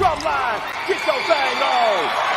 Drumline, get your thing on.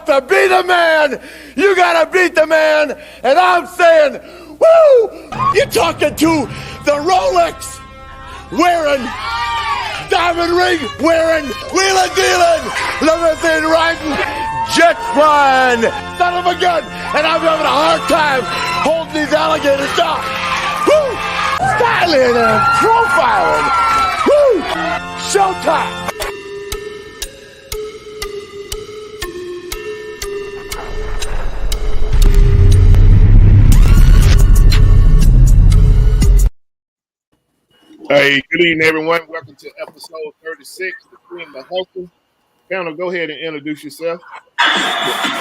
To be the man, you gotta beat the man. And I'm saying, woo! You're talking to the Rolex wearing, diamond ring wearing, wheeling dealing, limousine riding, jet flying, son of a gun. And I'm having a hard time holding these alligators down. Woo! Styling and profiling. Woo! Showtime. Hey, good evening, everyone. Welcome to episode 36, The Queen the Hustle. Panel, go ahead and introduce yourself.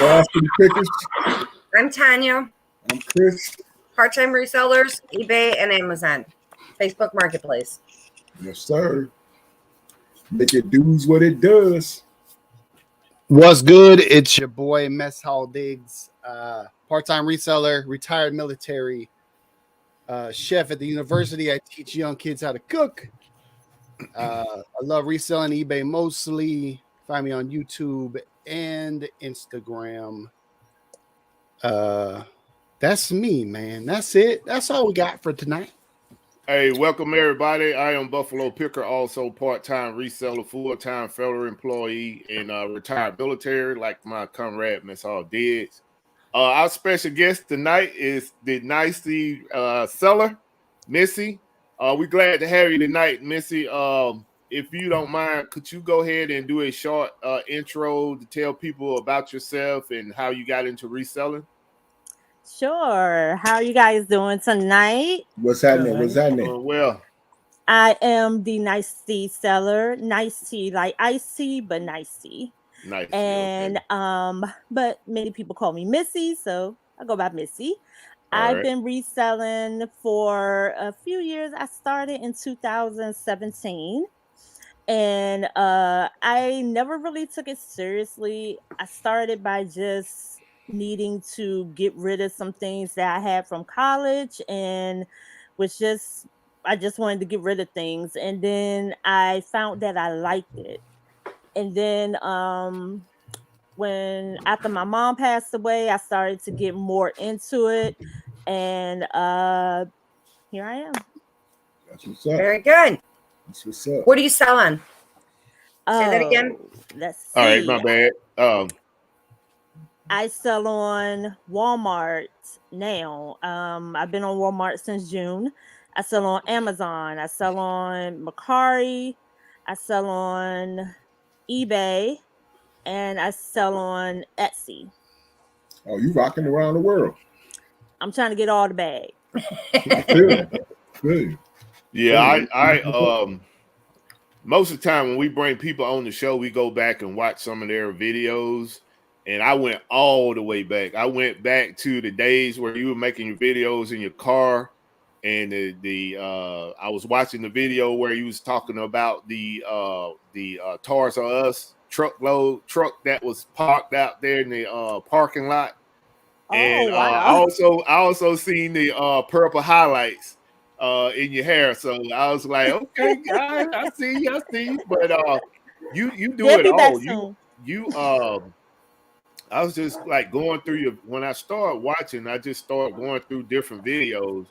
Boston Pickers. I'm Tanya. I'm Chris. Part-time resellers, eBay and Amazon. Facebook Marketplace. Yes, sir. Make it do's what it does. What's good? It's your boy Mess Hall Diggs, part-time reseller, retired military, chef at the university. I teach young kids how to cook. I love reselling eBay mostly. Find me on YouTube and Instagram. That's me, man. That's it. That's all we got for tonight. Hey, welcome everybody. I am Buffalo Picker, also part-time reseller, full-time federal employee, and retired military, like my comrade Miss Hall Diggs. Our special guest tonight is the nicey seller, Missy. We're glad to have you tonight, Missy. If you don't mind, could you go ahead and do a short intro to tell people about yourself and how you got into reselling? Sure. How are you guys doing tonight? What's happening? What's happening? Well, I am the nice tea seller. Nice tea, like icy, but nice tea. nice. And Okay. but many people call me Missy, so I go by Missy. All I've right. been reselling for a few years. I started in 2017. And I never really took it seriously. I started by just needing to get rid of some things that I had from college, and I just wanted to get rid of things. And then I found that I liked it. And then when after my mom passed away, I started to get more into it, and here I am. That's what's up. Very good. That's what's up. What are you selling? Say that again. Let's see. All right, my bad. I sell on Walmart now. I've been on Walmart since June. I sell on Amazon. I sell on Mercari. I sell on eBay, and I sell on Etsy. Oh, you rocking around the world. I'm trying to get all the bag. I feel you. I feel you. Yeah, I most of the time when we bring people on the show, we go back and watch some of their videos. And I went all the way back. I went back to the days where you were making your videos in your car. And I was watching the video where he was talking about the Toys R Us truck that was parked out there in the parking lot. And wow. I also seen the purple highlights in your hair. So I was like, okay, guys, I see you. But you do They'll it be back all. soon. I was just like going through when I started watching, I just started going through different videos.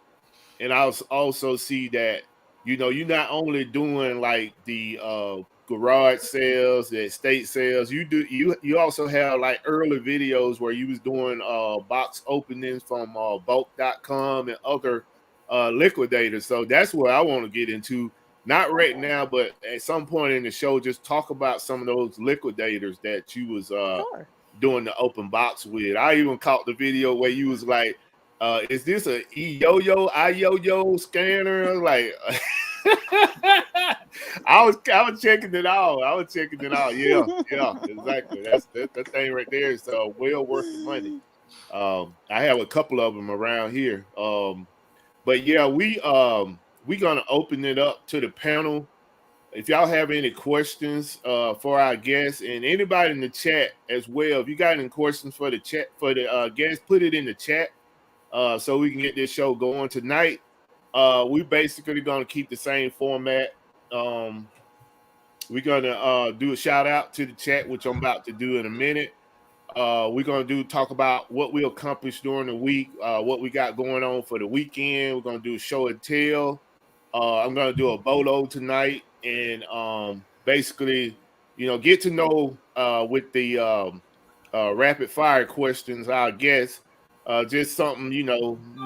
And I also see that, you're not only doing like the garage sales, the estate sales, you also have like early videos where you was doing box openings from bulk.com and other liquidators. So that's what I want to get into. Not right now, but at some point in the show, just talk about some of those liquidators that you was Sure. doing the open box with. I even caught the video where you was like, is this a iYoYo scanner? I was like, I was checking it out. Yeah, exactly. That's that thing right there is well worth the money. I have a couple of them around here. But yeah, we gonna open it up to the panel. If y'all have any questions for our guests and anybody in the chat as well, if you got any questions for the chat for the guests, put it in the chat so we can get this show going tonight. We basically gonna keep the same format. We're gonna do a shout out to the chat, which I'm about to do in a minute. We're gonna talk about what we accomplished during the week, what we got going on for the weekend. We're gonna do a show and tell. I'm gonna do a bolo tonight, and basically, get to know with the rapid fire questions, our guests. Just something,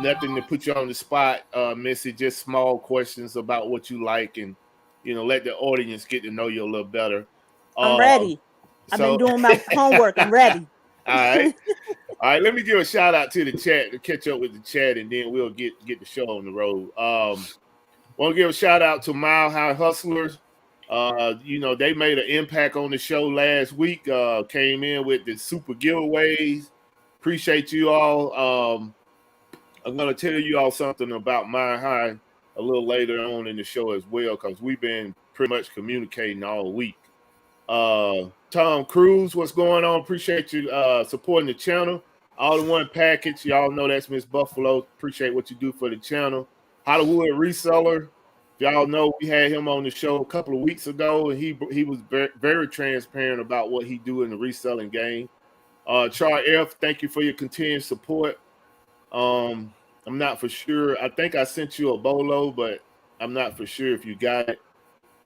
nothing to put you on the spot, Missy. Just small questions about what you like, and let the audience get to know you a little better. I'm ready. I've been doing my homework. I'm ready. All right. Let me give a shout out to the chat to catch up with the chat, and then we'll get the show on the road. Want to give a shout out to Mile High Hustlers. They made an impact on the show last week. Came in with the super giveaways. Appreciate you all. I'm gonna tell you all something about Mile High a little later on in the show as well, because we've been pretty much communicating all week. Tom Cruise, what's going on? Appreciate you supporting the channel. All in one package. Y'all know that's Miss Buffalo. Appreciate what you do for the channel. Hollywood Reseller. Y'all know we had him on the show a couple of weeks ago, and he was very, very transparent about what he do in the reselling game. Char F, thank you for your continued support. I'm not for sure. I think I sent you a bolo, but I'm not for sure if you got it.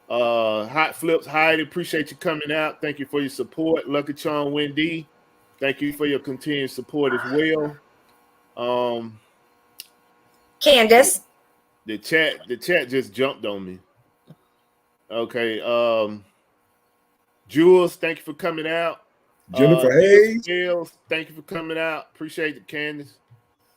Hot Flips, Heidi, appreciate you coming out. Thank you for your support. Lucky Charm, Wendy, thank you for your continued support as well. Candace. The chat just jumped on me. Okay. Jules, thank you for coming out. Jennifer Hayes. Thank you for coming out. Appreciate it, Candace.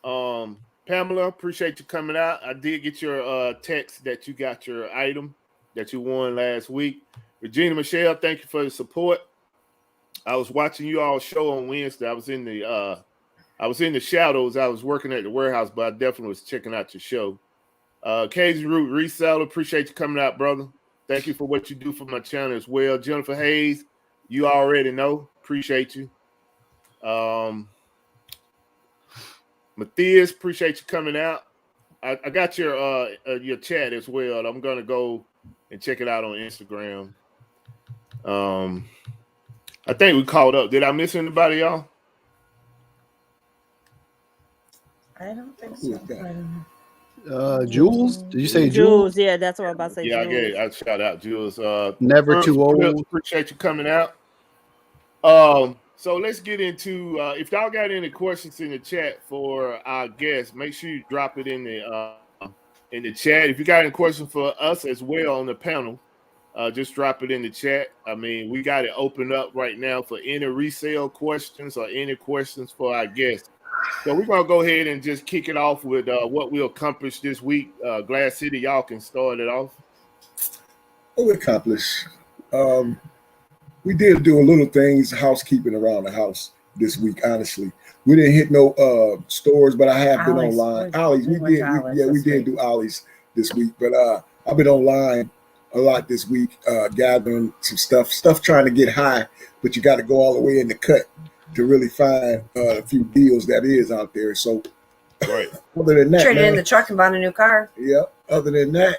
Pamela, appreciate you coming out. I did get your text that you got your item that you won last week. Regina Michelle, thank you for the support. I was watching you all show on Wednesday. I was in the shadows. I was working at the warehouse, but I definitely was checking out your show. Casey Root Reseller, appreciate you coming out, brother. Thank you for what you do for my channel as well. Jennifer Hayes, you already know. Appreciate you. Matthias, appreciate you coming out. I got your chat as well. I'm gonna go and check it out on Instagram. I think we caught up. Did I miss anybody, y'all? I don't think so. Jules? Did you say Jules? Jules? Yeah, that's what I'm about to say. Yeah, Jules. I shout out Jules. Never too old. Appreciate you coming out. So let's get into if y'all got any questions in the chat for our guests, make sure you drop it in the chat. If you got any questions for us as well on the panel, just drop it in the chat. I mean, we got it open up right now for any resale questions or any questions for our guests. So we're gonna go ahead and just kick it off with what we accomplished this week. Glass City, y'all can start it off. What we accomplished? We did do a little things, housekeeping around the house this week. Honestly, we didn't hit no stores, but I have been online. Ollie's, we did do Ollie's this week, but I've been online a lot this week, gathering some stuff trying to get high, but you got to go all the way in the cut to really find a few deals that is out there. So, right. Other than that, trade in the truck and buy a new car. Yeah. Other than that,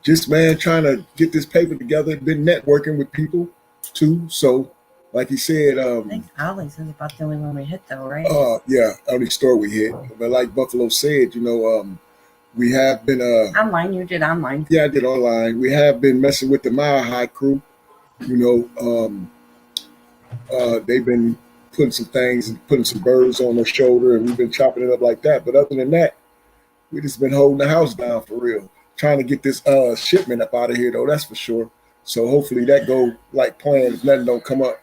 just trying to get this paper together. Been networking with people too. So, like he said, I think Ollie's is about the only one we hit, though, right? Yeah, only store we hit. But like Buffalo said, we have been online. You did online. Yeah, I did online. We have been messing with the Mile High crew. They've been putting some things and putting some birds on their shoulder, and we've been chopping it up like that. But other than that, we just been holding the house down for real. Trying to get this shipment up out of here, though, that's for sure. So hopefully that go like planned. If nothing don't come up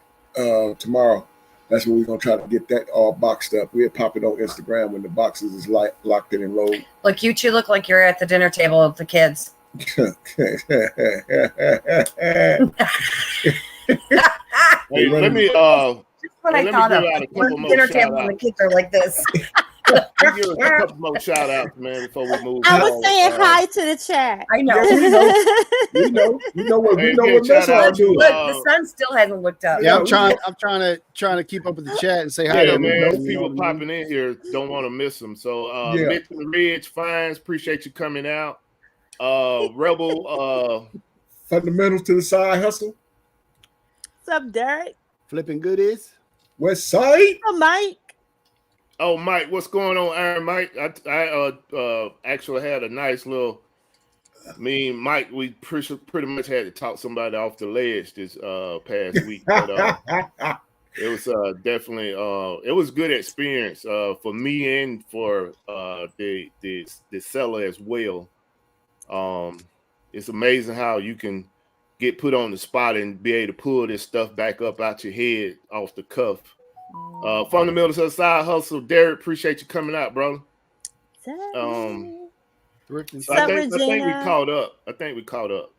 tomorrow, that's when we're going to try to get that all boxed up. We'll pop it on Instagram when the boxes is locked in and loaded. Look, you two look like you're at the dinner table with the kids. Hey, let me what I thought of. Dinner table and the kids are like this. Give a couple more shout outs, man, before we move. I was saying hi to the chat. I know. We know what Miss all do. Look, the sun still hasn't looked up. Yeah, I'm trying to keep up with the chat and say hi to man. People popping in here don't want to miss them. So Mitch and Ridge Fines, appreciate you coming out. Rebel Fundamentals to the Side Hustle. What's up, Derek? Flipping Goodies. West Side. Oh, Mike. Oh, Mike, what's going on, Iron Mike? I actually had a nice little. Mike, we pretty much had to talk somebody off the ledge this past week. But, it was definitely it was a good experience for me and for the seller as well. It's amazing how you can get put on the spot and be able to pull this stuff back up out your head off the cuff. Fundamentals of the Side Hustle, Derek, appreciate you coming out, brother. I think we caught up.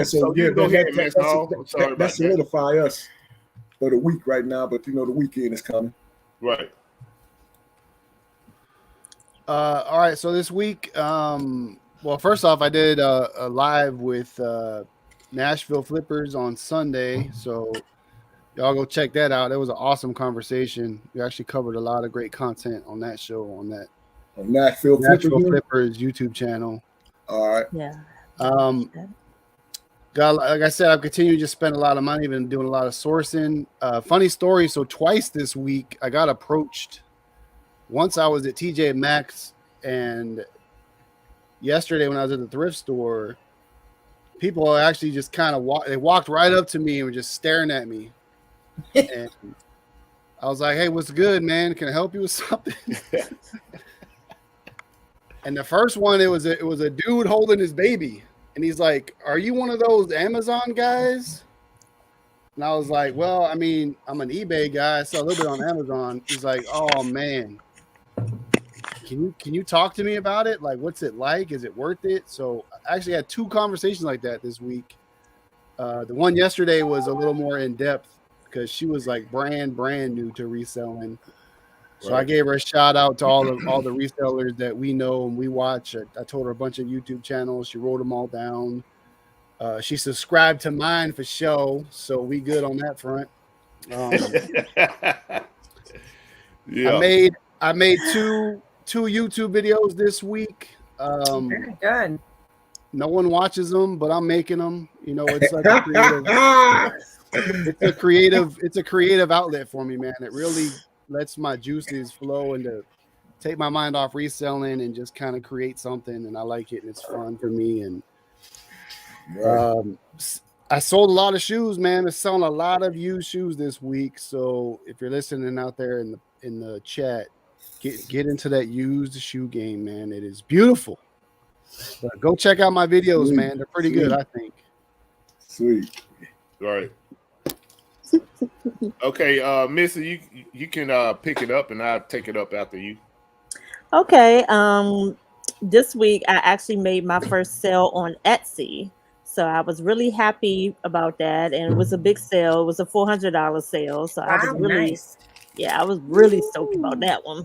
So you go ahead, that solidify us for the week right now, but the weekend is coming. Right. All right, so this week, well, first off, I did a live with Nashville Flippers on Sunday, so y'all go check that out. It was an awesome conversation. We actually covered a lot of great content on that show, on Nashville Flippers YouTube channel. All right. Yeah. Like I said, I've continued to just spend a lot of money, been doing a lot of sourcing. Funny story, so twice this week I got approached. Once I was at TJ Maxx, and yesterday when I was at the thrift store, people actually just kind of walked right up to me and were just staring at me. And I was like, hey, what's good, man? Can I help you with something? And the first one, it was a dude holding his baby. And he's like, are you one of those Amazon guys? And I was like, well, I mean, I'm an eBay guy. I sell a little bit on Amazon. He's like, oh, man. Can you talk to me about it? Like, what's it like? Is it worth it? So I actually had 2 conversations like that this week. The one yesterday was a little more in depth because she was like brand new to reselling. So I gave her a shout out to all the resellers that we know and we watch. I told her a bunch of YouTube channels. She wrote them all down. She subscribed to mine for show, so we good on that front. I made two YouTube videos this week. Very good. No one watches them, but I'm making them. You know, it's like a creative. It's a creative outlet for me, man. It really lets my juices flow and to take my mind off reselling and just kind of create something. And I like it, and it's fun for me. And I sold a lot of shoes, man. I'm selling a lot of used shoes this week. So if you're listening out there in the chat, get into that used shoe game, man. It is beautiful. But go check out my videos, man. They're pretty good, I think. Sweet. Right. Okay, Missy, you can pick it up, and I'll take it up after you. Okay. This week I actually made my first sale on Etsy. So I was really happy about that. And it was a big sale. It was a $400 sale. So I was really nice. I was really stoked about that one.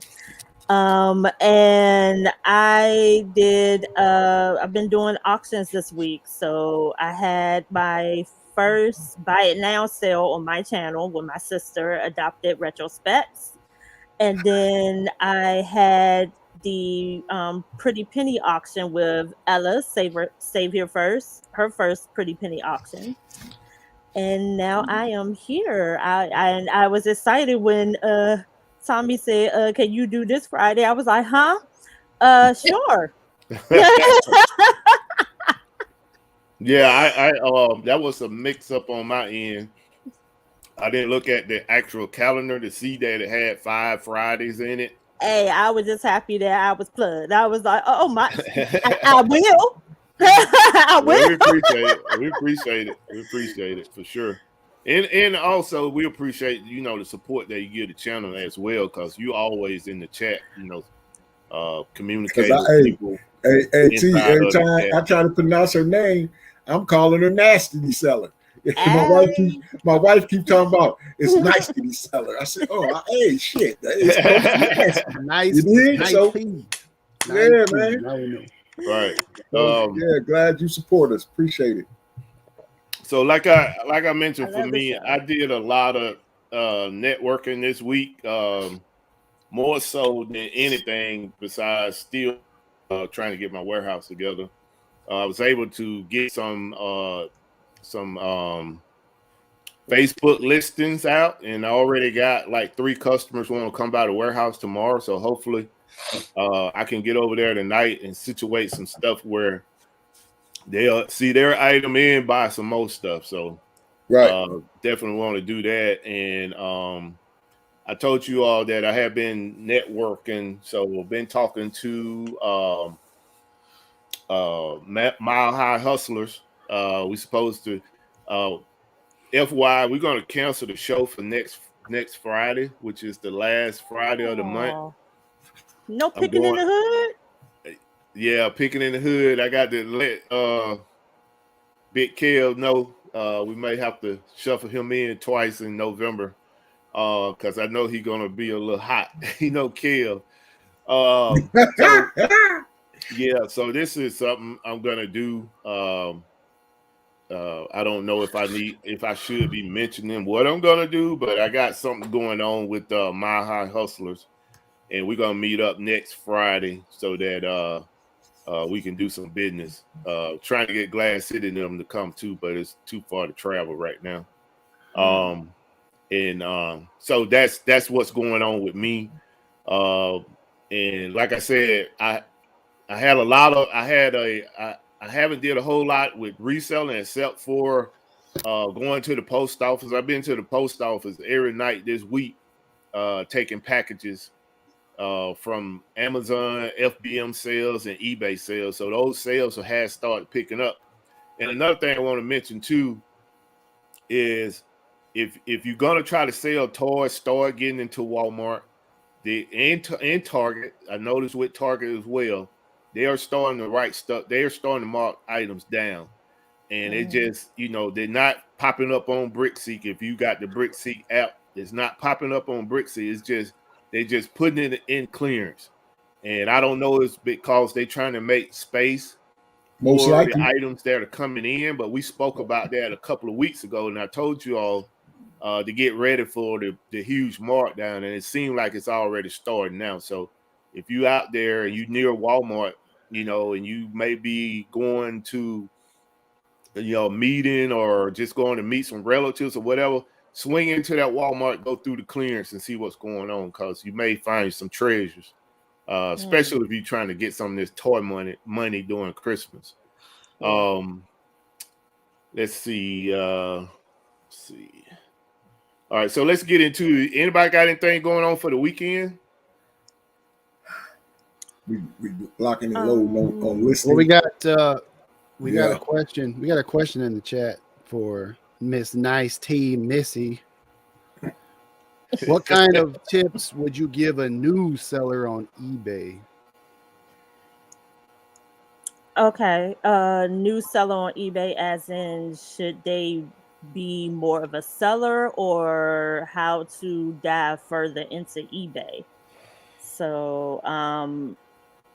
And I did I've been doing auctions this week. So I had my first buy it now sale on my channel with my sister, Adopted Retrospects. And then I had the Pretty Penny auction with Ella Save Here First, her first Pretty Penny auction. And now I am here. I was excited when Tommy said, "Can you do this Friday?" I was like, "Huh? Sure." Yeah, I that was a mix up on my end. I didn't look at the actual calendar to see that it had 5 Fridays in it. Hey, I was just happy that I was plugged. I was like, "Oh my, I will." I will. We appreciate it. We appreciate it for sure. And also we appreciate, you know, the support that you give the channel as well, because you always in the chat, you know, communicating with people. Hey, T, every time I try to pronounce her name, I'm calling her Nasty Seller. My wife keep talking about it's nice to be seller. I said, "Oh, hey, shit, it's nice, you nice, so, yeah, man. Right. Yeah, glad you support us. Appreciate it. So, like I mentioned, for me, I did a lot of networking this week, more so than anything besides still trying to get my warehouse together. I was able to get some Facebook listings out, and I already got like 3 customers want to come by the warehouse tomorrow. So hopefully I can get over there tonight and situate some stuff where they'll see their item in, buy some more stuff. So definitely want to do that. And I told you all that I have been networking. So we've been talking to Mile High Hustlers. We supposed to FY, we're going to cancel the show for next Friday, which is the last Friday of the month. No picking in the hood? Yeah, picking in the hood. I got to let Big Kev know we may have to shuffle him in twice in November because I know he's going to be a little hot. You know, Kev. So this is something I'm going to do. I don't know if I should be mentioning what I'm gonna do, but I got something going on with Mile High Hustlers, and we're gonna meet up next Friday so that we can do some business. Trying to get Glass City and them to come too, but it's too far to travel right now. So that's what's going on with me. And like I said, I haven't did a whole lot with reselling except for going to the post office. I've been to the post office every night this week, taking packages from Amazon, FBM sales, and eBay sales. So those sales have started picking up. And another thing I want to mention too is if you're gonna try to sell toys, start getting into Walmart, and Target. I noticed with Target as well. They are starting to write stuff. They are starting to mark items down. And it just, they're not popping up on BrickSeek. If you got the BrickSeek app, it's not popping up on BrickSeek. It's just, they're just putting it in clearance. And I don't know if it's because they're trying to make space most for likely the items that are coming in. But we spoke about that a couple of weeks ago. And I told you all to get ready for the huge markdown. And it seemed like it's already starting now. So if you out there and you near Walmart, you know, and you may be going to, you know, a meeting or just going to meet some relatives or whatever, swing into that Walmart, go through the clearance and see what's going on, because you may find some treasures, especially if you're trying to get some of this toy money during Christmas. Let's see. All right, so let's get into it. Anybody got anything going on for the weekend? We locking it low on listening. Well, we got a question. We got a question in the chat for Miss Nice T Missy. What kind of tips would you give a new seller on eBay? Okay, new seller on eBay, as in, should they be more of a seller, or how to dive further into eBay? So,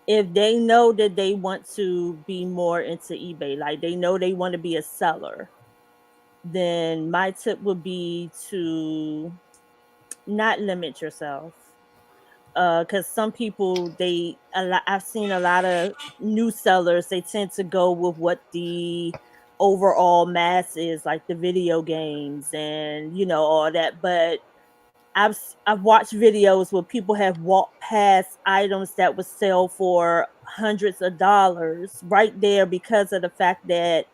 if they know that they want to be more into eBay, like they know they want to be a seller, then my tip would be to not limit yourself. Because some people, I've seen a lot of new sellers, they tend to go with what the overall mass is, like the video games and, you know, all that. But I've watched videos where people have walked past items that would sell for hundreds of dollars right there, because of the fact that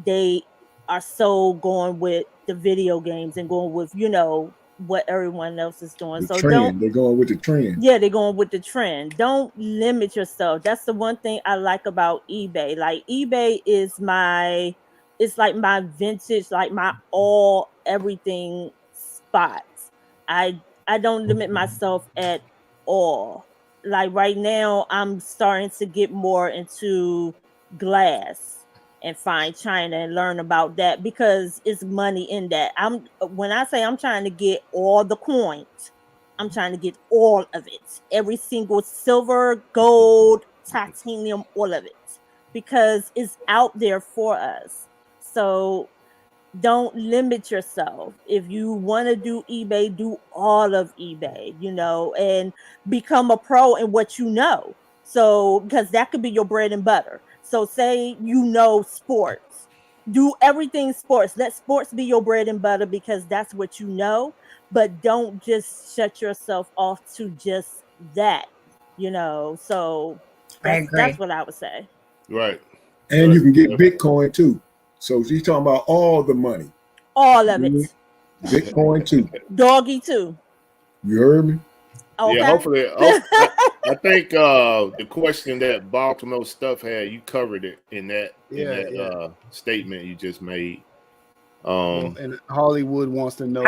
they are so going with the video games and going with, you know, what everyone else is doing. The So trend. They're going with the trend. Yeah, they're going with the trend. Don't limit yourself. That's the one thing I like about eBay. Like, eBay is it's like my vintage, like my everything spot. I don't limit myself at all. Like right now, I'm starting to get more into glass and fine china and learn about that, because it's money in that. When I say I'm trying to get all the coins, I'm trying to get all of it. Every single silver, gold, titanium, all of it. Because it's out there for us. So don't limit yourself. If you want to do eBay, do all of eBay, you know, and become a pro in what you know. So, because that could be your bread and butter. So, say you know sports, do everything sports. Let sports be your bread and butter, because that's what you know. But don't just shut yourself off to just that, you know. So, that's what I would say. Right. And you can get Bitcoin too. So she's talking about all the money. All of it. Bitcoin too. Doggy too. You heard me? Okay. Yeah, hopefully. I think the question that Baltimore Stuff had, you covered it in that statement you just made. And Hollywood wants to know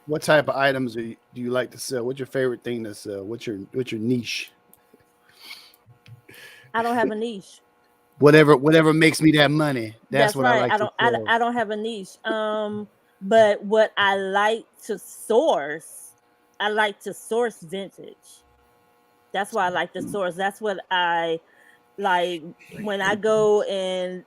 what type of items do you like to sell? What's your favorite thing to sell? What's your niche? I don't have a niche. Whatever makes me that money. That's what right. I like I don't have a niche. But what I like to source vintage. That's why I like to source. That's what I like. When I go and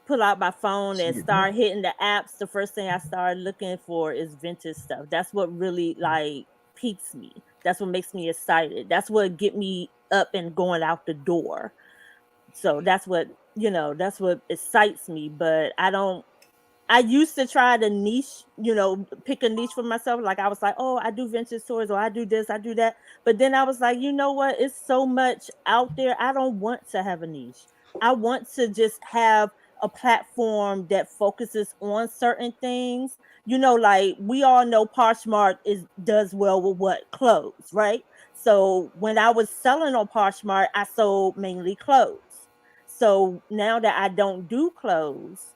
pull out my phone and start hitting the apps, the first thing I start looking for is vintage stuff. That's what really like piques me. That's what makes me excited. That's what get me up and going out the door. So that's what, you know, that's what excites me. But I used to try to niche, you know, pick a niche for myself. Like I was like, oh, I do vintage stores, or I do this, I do that. But then I was like, you know what? It's so much out there. I don't want to have a niche. I want to just have a platform that focuses on certain things. You know, like we all know Poshmark does well with what? Clothes, right? So when I was selling on Poshmark, I sold mainly clothes. So now that I don't do clothes,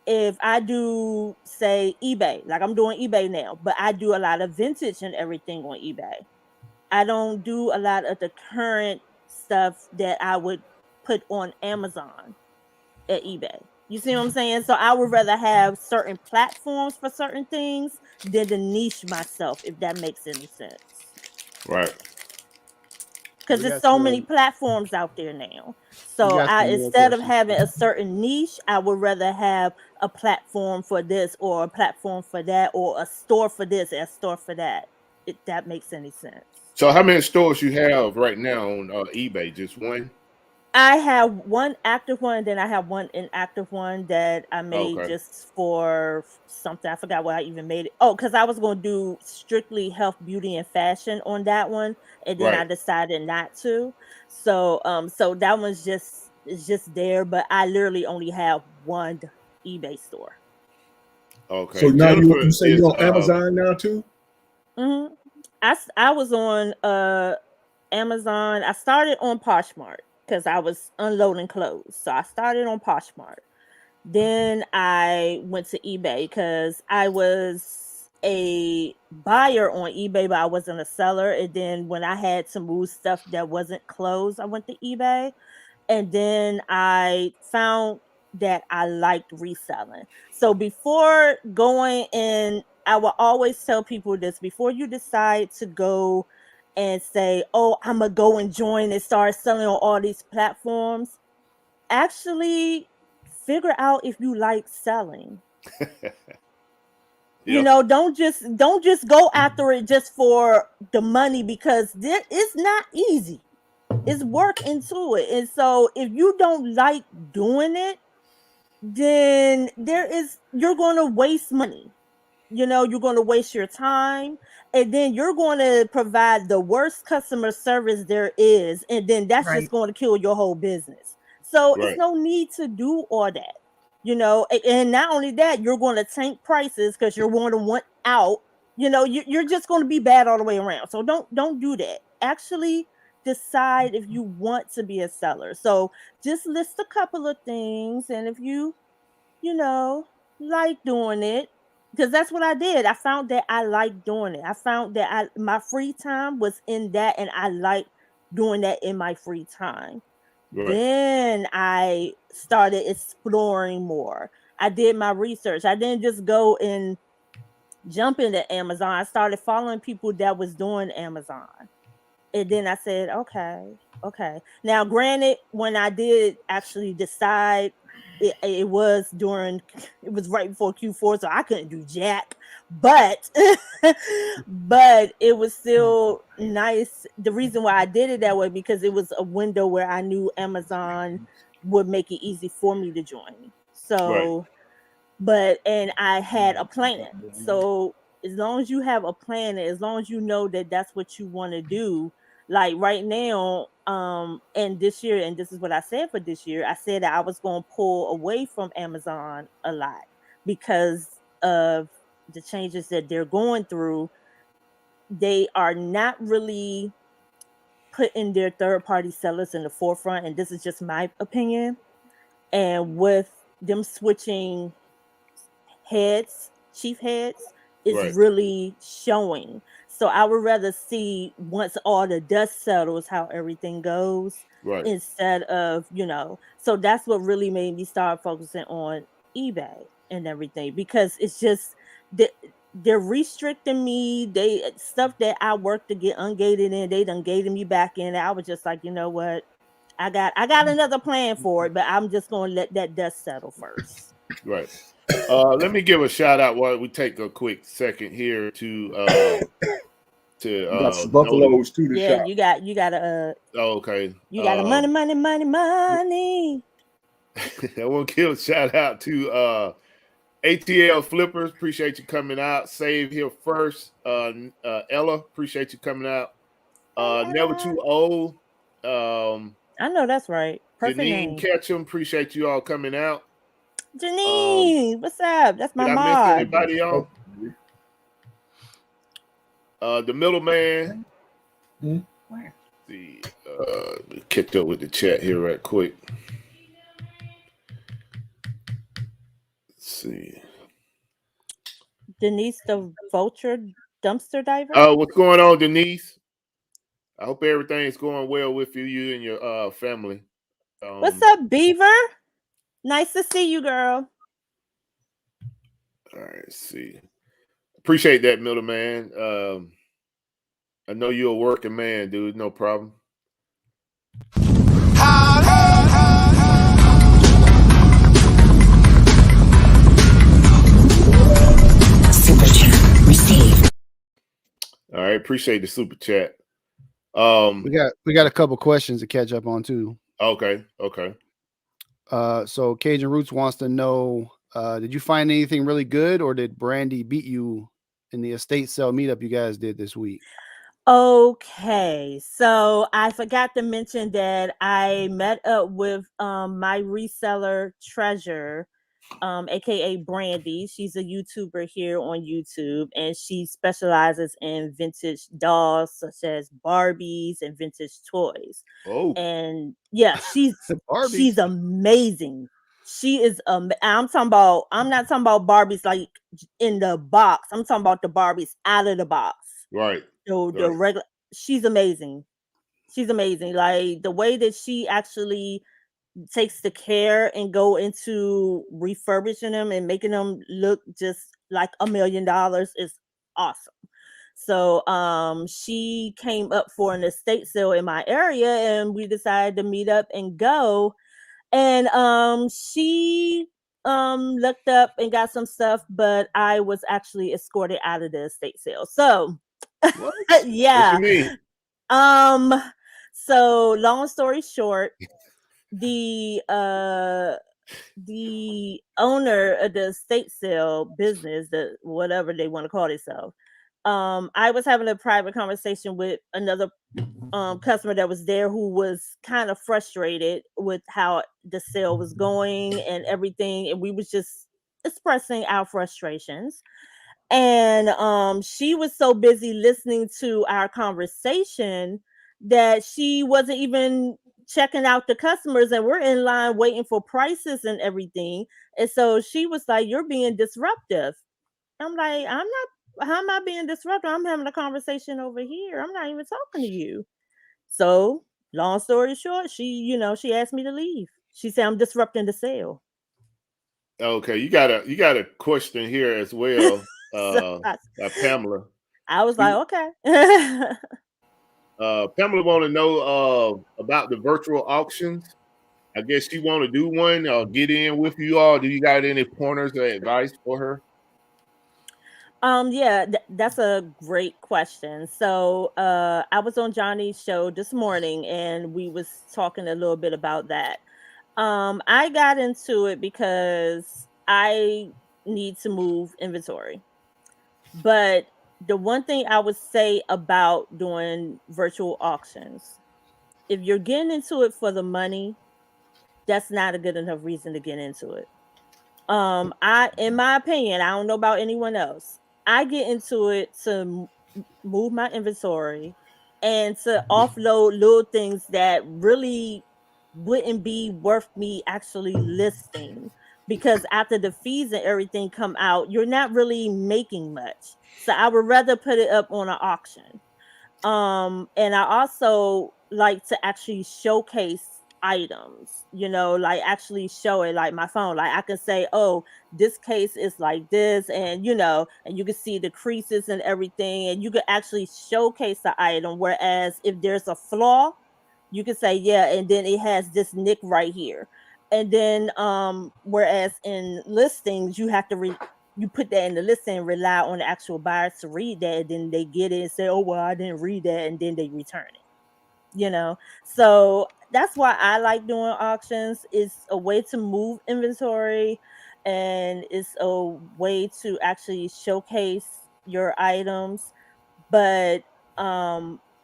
if I do, say, eBay, like I'm doing eBay now, but I do a lot of vintage and everything on eBay. I don't do a lot of the current stuff that I would put on Amazon at eBay. You see what I'm saying? So I would rather have certain platforms for certain things than to niche myself, if that makes any sense. Right. Because there's so many platforms out there now. So instead of having a certain niche, I would rather have a platform for this, or a platform for that, or a store for this and a store for that. If that makes any sense. So how many stores you have right now on eBay? Just one? I have one active one, then I have one inactive one that I made Okay. just for something. I forgot what I even made it. Oh, because I was going to do strictly health, beauty, and fashion on that one, and then I Right. decided not to. So, so that one's just there, but I literally only have one eBay store. Okay. So now Jennifer you say is you're on Amazon now too? Mm-hmm. I was on Amazon. I started on Poshmark because I was unloading clothes. So I started on Poshmark. Then I went to eBay because I was a buyer on eBay, but I wasn't a seller. And then when I had to move stuff that wasn't clothes, I went to eBay. And then I found that I liked reselling. So before going in, I will always tell people this: before you decide to go and say, "Oh, I'm gonna go and join and start selling on all these platforms," actually figure out if you like selling. You know, don't just go after it just for the money, because it's not easy. It's work into it. And so if you don't like doing it, then you're going to waste money. You know, you're going to waste your time, and then you're going to provide the worst customer service there is, and then that's just going to kill your whole business. So it's Right. no need to do all that. You know, and not only that, you're going to tank prices because you're going to want out. You know, you're just going to be bad all the way around. So don't do that. Actually decide if you want to be a seller. So just list a couple of things, and if you know, like doing it, because that's what I did. I found that I like doing it. I found that my free time was in that, and I like doing that in my free time. Right. Then I started exploring more. I did my research. I didn't just go and jump into Amazon. I started following people that was doing Amazon. And then I said, okay. Now, granted, when I did actually decide, it was right before Q4, so I couldn't do jack. But but it was still nice. The reason why I did it that way, because it was a window where I knew Amazon would make it easy for me to join. So, and I had a plan. So as long as you have a plan, as long as you know that that's what you want to do, like right now, and this year, and this is what I said for this year, I said that I was going to pull away from Amazon a lot because of the changes that they're going through. They are not really putting their third party sellers in the forefront, and this is just my opinion. And with them switching chief heads, is Right. really showing. So I would rather see, once all the dust settles, how everything goes, Right. instead of, so that's what really made me start focusing on eBay and everything, because it's just they're restricting me. They stuff that I worked to get ungated in, they done gated me back in. I was just like, you know what? I got another plan for it, but I'm just gonna let that dust settle first. Right. Let me give a shout out while we take a quick second here to You got some buffaloes too to shop. You got okay. You got a money. I want to give a shout out to ATL Flippers. Appreciate you coming out. Save here first. Ella, appreciate you coming out. Never Too Old. I know that's right. Perfect Janine name. Ketchum, appreciate you all coming out. Janine, what's up? That's my did mod. I miss anybody on? The middleman. Where? See, catch up with the chat here right quick. Let's see. Denise the Vulture Dumpster Diver. What's going on, Denise? I hope everything's going well with you and your family. What's up, Beaver? Nice to see you, girl. All right, let's see. Appreciate that, middleman. I know you're a working man, dude. No problem. Super chat received. All right, appreciate the super chat. We got a couple questions to catch up on too. Okay. So Cajun Roots wants to know, did you find anything really good, or did Brandy beat you in the estate sale meetup you guys did this week? Okay, so I forgot to mention that I met up with my reseller Treasure, aka Brandy. She's a YouTuber here on YouTube, and she specializes in vintage dolls such as Barbies and vintage toys. Oh, And yeah, she's Barbies. amazing. She is I'm not talking about Barbies like in the box. I'm talking about the Barbies out of the box. right. The regular, she's amazing. She's amazing. Like the way that she actually takes the care and go into refurbishing them and making them look just like $1,000,000 is awesome. So she came up for an estate sale in my area, and we decided to meet up and go. And she looked up and got some stuff, but I was actually escorted out of the estate sale. So What? What you yeah. mean? Um so long story short, the owner of the estate sale business, the whatever they want to call themselves, I was having a private conversation with another customer that was there who was kind of frustrated with how the sale was going and everything, and we was just expressing our frustrations. And she was so busy listening to our conversation that she wasn't even checking out the customers, and we're in line waiting for prices and everything. And so she was like, "You're being disruptive." I'm like, "I'm not. How am I being disruptive? I'm having a conversation over here. I'm not even talking to you." So long story short, she asked me to leave. She said I'm disrupting the sale. Okay, you got a question here as well, So by Pamela. I was like, She, okay. Pamela want to know about the virtual auctions. I guess she want to do one or get in with you all. Do you got any pointers or advice for her? Yeah, that's a great question. So, I was on Johnny's show this morning, and we was talking a little bit about that. I got into it because I need to move inventory. But the one thing I would say about doing virtual auctions, if you're getting into it for the money, that's not a good enough reason to get into it. I in my opinion, I don't know about anyone else. I get into it to move my inventory and to offload little things that really wouldn't be worth me actually listing, because after the fees and everything come out, you're not really making much. So I would rather put it up on an auction. And I also like to actually showcase items, like actually show it, like my phone. Like I can say, oh, this case is like this, and and you can see the creases and everything, and you can actually showcase the item. Whereas if there's a flaw, you can say, yeah, and then it has this nick right here. And then whereas in listings, you put that in the listing and rely on the actual buyers to read that, and then they get it and say, oh well, I didn't read that, and then they return it. So that's why I like doing auctions. It's a way to move inventory, and it's a way to actually showcase your items. But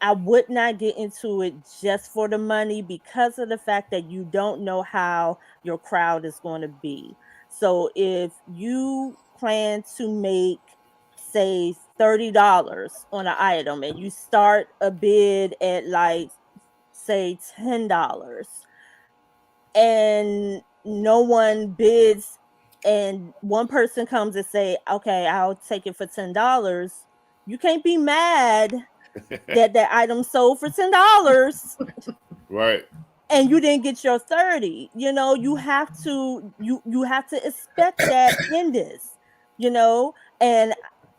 I would not get into it just for the money, because of the fact that you don't know how your crowd is going to be. So if you plan to make, say, $30 on an item, and you start a bid at like, say, $10, and no one bids, and one person comes and say, okay, I'll take it for $10, you can't be mad that that item sold for $10 Right. and you didn't get your 30. You have to expect that in this, you know and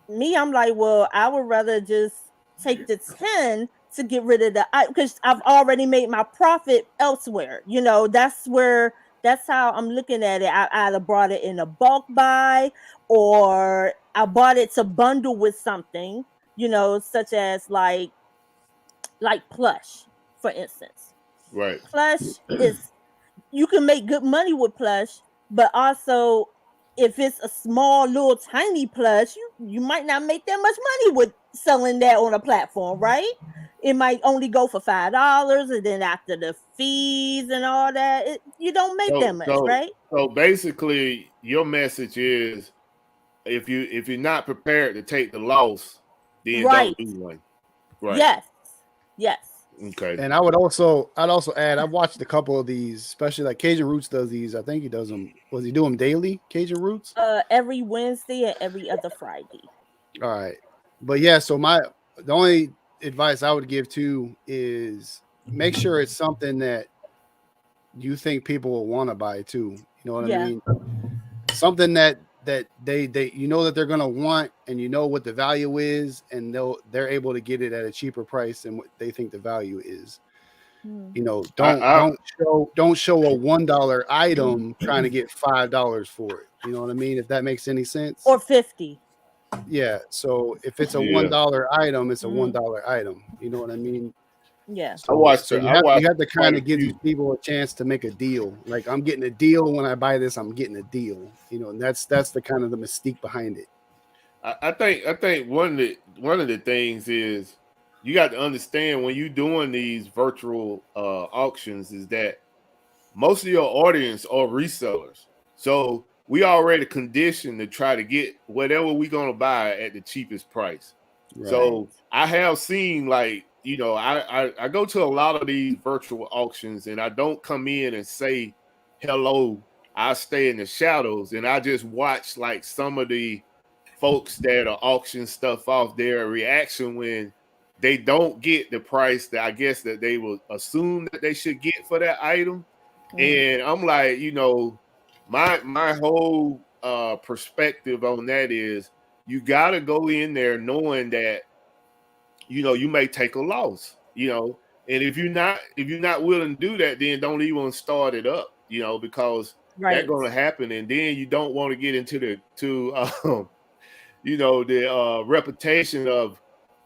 me, I'm like, well, I would rather just take the 10 to get rid of the, because I've already made my profit elsewhere. That's how I'm looking at it. I either brought it in a bulk buy, or I bought it to bundle with something, such as like plush, for instance. Right. Plush is, you can make good money with plush, but also if it's a small little tiny plush, you might not make that much money with selling that on a platform, right? It might only go for $5, and then after the fees and all that, you don't make that much, right? So basically, your message is if you're not prepared to take the loss, then Right. don't do one. Right. Yes. Yes. Okay. And I'd also add, I've watched a couple of these, especially like Cajun Roots does these. I think he does them. Was he do them daily, Cajun Roots? Every Wednesday and every other Friday. All right. But yeah, so the only advice I would give too is make sure it's something that you think people will want to buy too. You know what I mean? Something that they you know that they're gonna want, and you know what the value is, and they're able to get it at a cheaper price than what they think the value is. You know, don't show a $1 item trying to get $5 for it. You know what I mean? If that makes any sense. Or 50. Yeah. So if it's a $1 item, it's a $1 item. You know what I mean? Yeah. So you have to kind of give these people a chance to make a deal. Like, I'm getting a deal when I buy this. I'm getting a deal. You know, and that's the kind of the mystique behind it. I think one of the things is you got to understand when you're doing these virtual auctions is that most of your audience are resellers. So we already conditioned to try to get whatever we're gonna buy at the cheapest price. Right. So I have seen, like, you know, I go to a lot of these virtual auctions and I don't come in and say hello. I stay in the shadows and I just watch like some of the folks that are auctioning stuff off, their reaction when they don't get the price that I guess that they will assume that they should get for that item. And I'm like, you know, my whole perspective on that is you got to go in there knowing that, you know, you may take a loss, you know, and if you're not willing to do that, then don't even start it up, you know, because that's going to happen, and then you don't want to get into you know, the reputation of,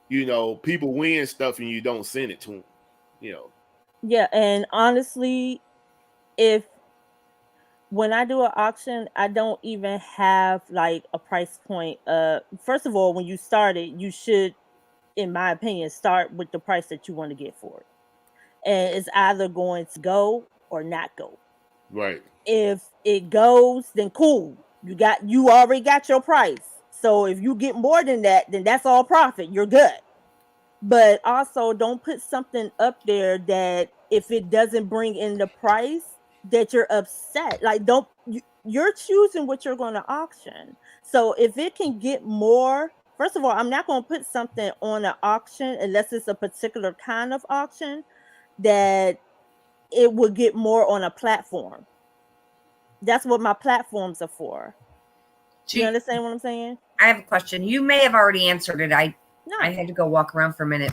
you know, people win stuff and you don't send it to them, you know. Yeah, and honestly, when I do an auction, I don't even have like a price point. First of all, when you start it, you should, in my opinion, start with the price that you want to get for it. And it's either going to go or not go. Right. If it goes, then cool. You already got your price. So if you get more than that, then that's all profit. You're good. But also don't put something up there that if it doesn't bring in the price that you're upset. Like, you're choosing what you're going to auction. So if it can get more, first of all, I'm not going to put something on an auction unless it's a particular kind of auction that it will get more on a platform. That's what my platforms are for. Do you understand what I'm saying? I have a question. You may have already answered it. I had to go walk around for a minute.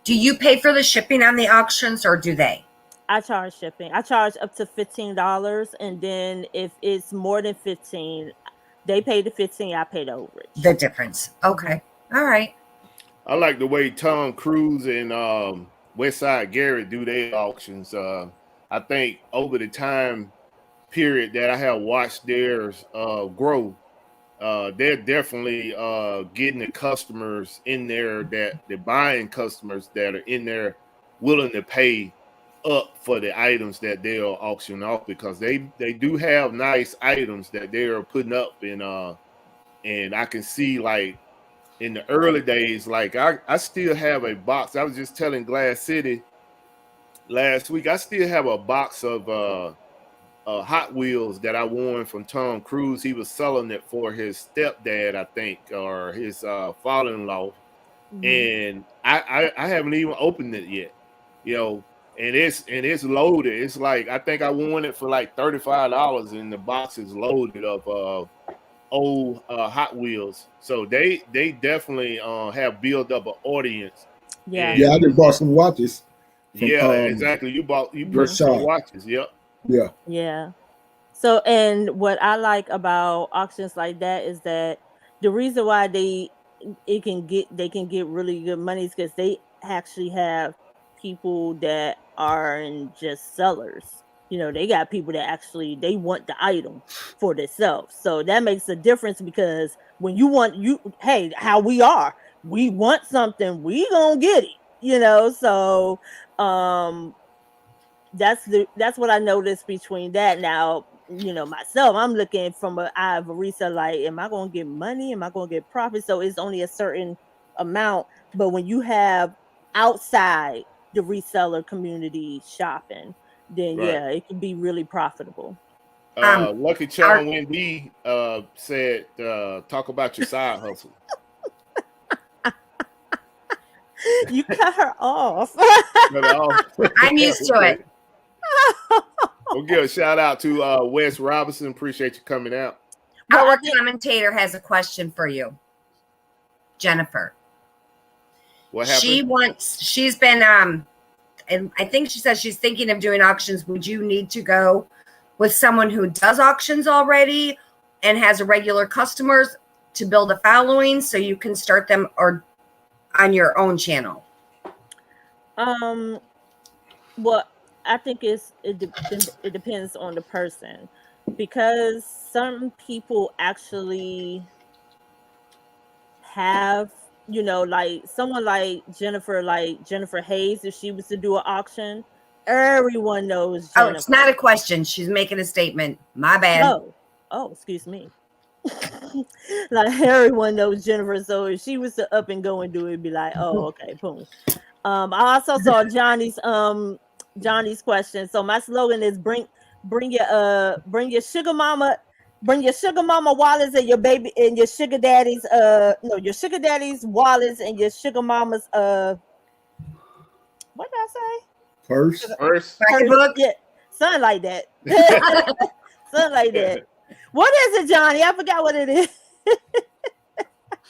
Do you pay for the shipping on the auctions, or do they? I charge shipping. I charge up to $15, and then if it's more than 15, they pay the 15. I pay the overage. The difference. Okay. All right. I like the way Tom Cruise and Westside Garrett do their auctions. I think over the time period that I have watched theirs grow, they're definitely getting the customers in there, that the buying customers that are in there willing to pay up for the items that they are auctioning off, because they do have nice items that they are putting up, and I can see, like, in the early days, like I still have a box. I was just telling Glass City last week, I still have a box of Hot Wheels that I won from Tom Cruise. He was selling it for his stepdad, I think, or his father-in-law. And I haven't even opened it yet, you know, and it's loaded. It's like, I think I won it for like $35, and the box is loaded of old Hot Wheels. So they definitely have built up an audience. Yeah. Yeah, I just bought some watches. From, exactly. You purchased some watches. Yep. Yeah. Yeah. So, and what I like about auctions like that is that the reason why they can get really good money is because they actually have people that aren't just sellers. You know, they got people that actually they want the item for themselves. So that makes a difference, because when you want hey, how we are, we want something, we gonna get it, you know. So that's what I noticed between that. Now, you know, myself, I'm looking from an eye of a reseller, like, am I gonna get money? Am I gonna get profit? So it's only a certain amount. But when you have outside the reseller community shopping, then Right. yeah, it can be really profitable. Lucky Charm Wendy said, talk about your side hustle. You cut her off. I'm used to it. We'll give a shout out to Wes Robinson. Appreciate you coming out. Our commentator has a question for you, Jennifer. What happened? She's been and I think she says she's thinking of doing auctions. Would you need to go with someone who does auctions already and has regular customers to build a following so you can start them or on your own channel? Well, I think it depends on the person, because some people actually have, you know, like someone like Jennifer Hayes, if she was to do an auction, everyone knows Jennifer. Oh, it's not a question. She's making a statement. My bad. Oh, excuse me. Like everyone knows Jennifer, so if she was to up and go and do it, it'd be like, oh, okay, boom. I also saw Johnny's question. So my slogan is bring your sugar mama wallets and your baby and your sugar daddy's your sugar daddy's wallets and your sugar mama's what did I say? Purse. Yeah, something like that. Something like that. What is it, Johnny? I forgot what it is.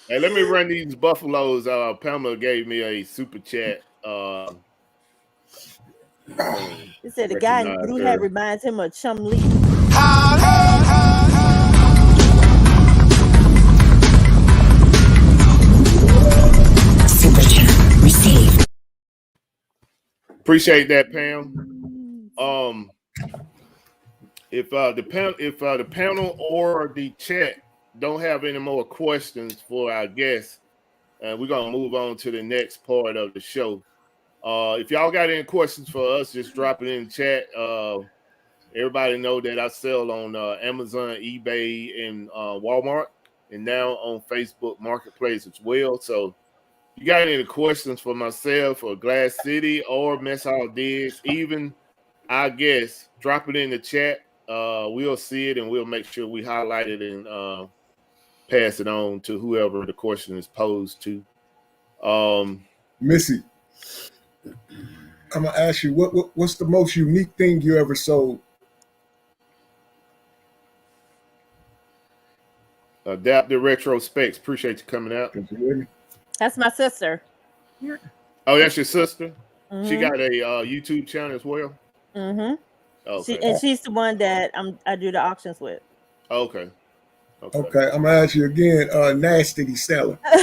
Hey, let me run these buffaloes. Pamela gave me a super chat. He said the guy in blue hat reminds him of Chum Lee. Super chat received. Appreciate that, Pam. If the panel or the chat don't have any more questions for our guests, we're gonna move on to the next part of the show. If y'all got any questions for us, just drop it in the chat. Everybody know that I sell on Amazon, eBay, and Walmart, and now on Facebook Marketplace as well. So if you got any questions for myself or Glass City or Mess Hall Digs, even I guess, drop it in the chat. We'll see it and we'll make sure we highlight it and pass it on to whoever the question is posed to. Missy, I'm gonna ask you what's the most unique thing you ever sold? Adaptive Retro Specs. Appreciate you coming out. That's my sister. Oh, that's your sister? Mm-hmm. She got a YouTube channel as well? Mm-hmm. Okay. She's the one that I do the auctions with. Okay. Okay, I'm gonna ask you again. Nasty seller. I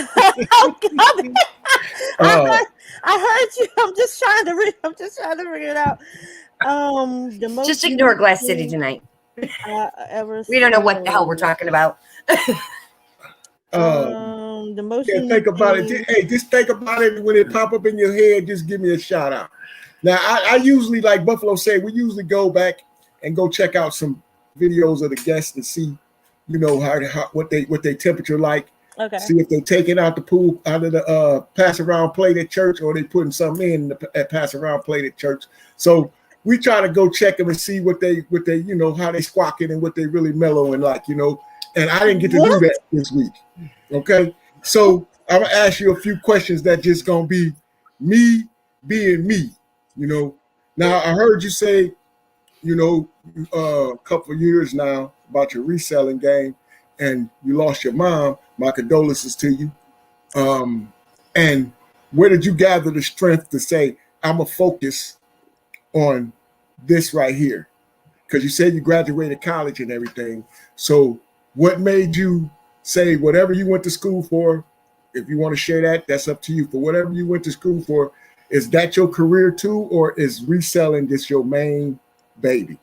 heard you. I'm just trying to figure it out. The most just ignore Glass City tonight. We don't know what the hell we're talking about. The most. Yeah, think about it. Hey, just think about it when it pop up in your head. Just give me a shout out. Now, I usually, like Buffalo said, we usually go back and go check out some videos of the guests and see, you know, what they temperature like. Okay. See if they taking out the pool out of the pass around plate at church, or they putting something in the pass around plate at church. So we try to go check them and see what they you know, how they squawking and what they really mellow and like, you know. And I didn't get to do that this week. Okay, so I'm gonna ask you a few questions that just gonna be me being me. You know, now I heard you say, you know, a couple of years now about your reselling game, and you lost your mom. My condolences to you. And where did you gather the strength to say, I'm gonna focus on this right here? Because you said you graduated college and everything. So what made you say whatever you went to school for? If you want to share that, that's up to you. For whatever you went to school for, Is that your career too, or is reselling just your main baby?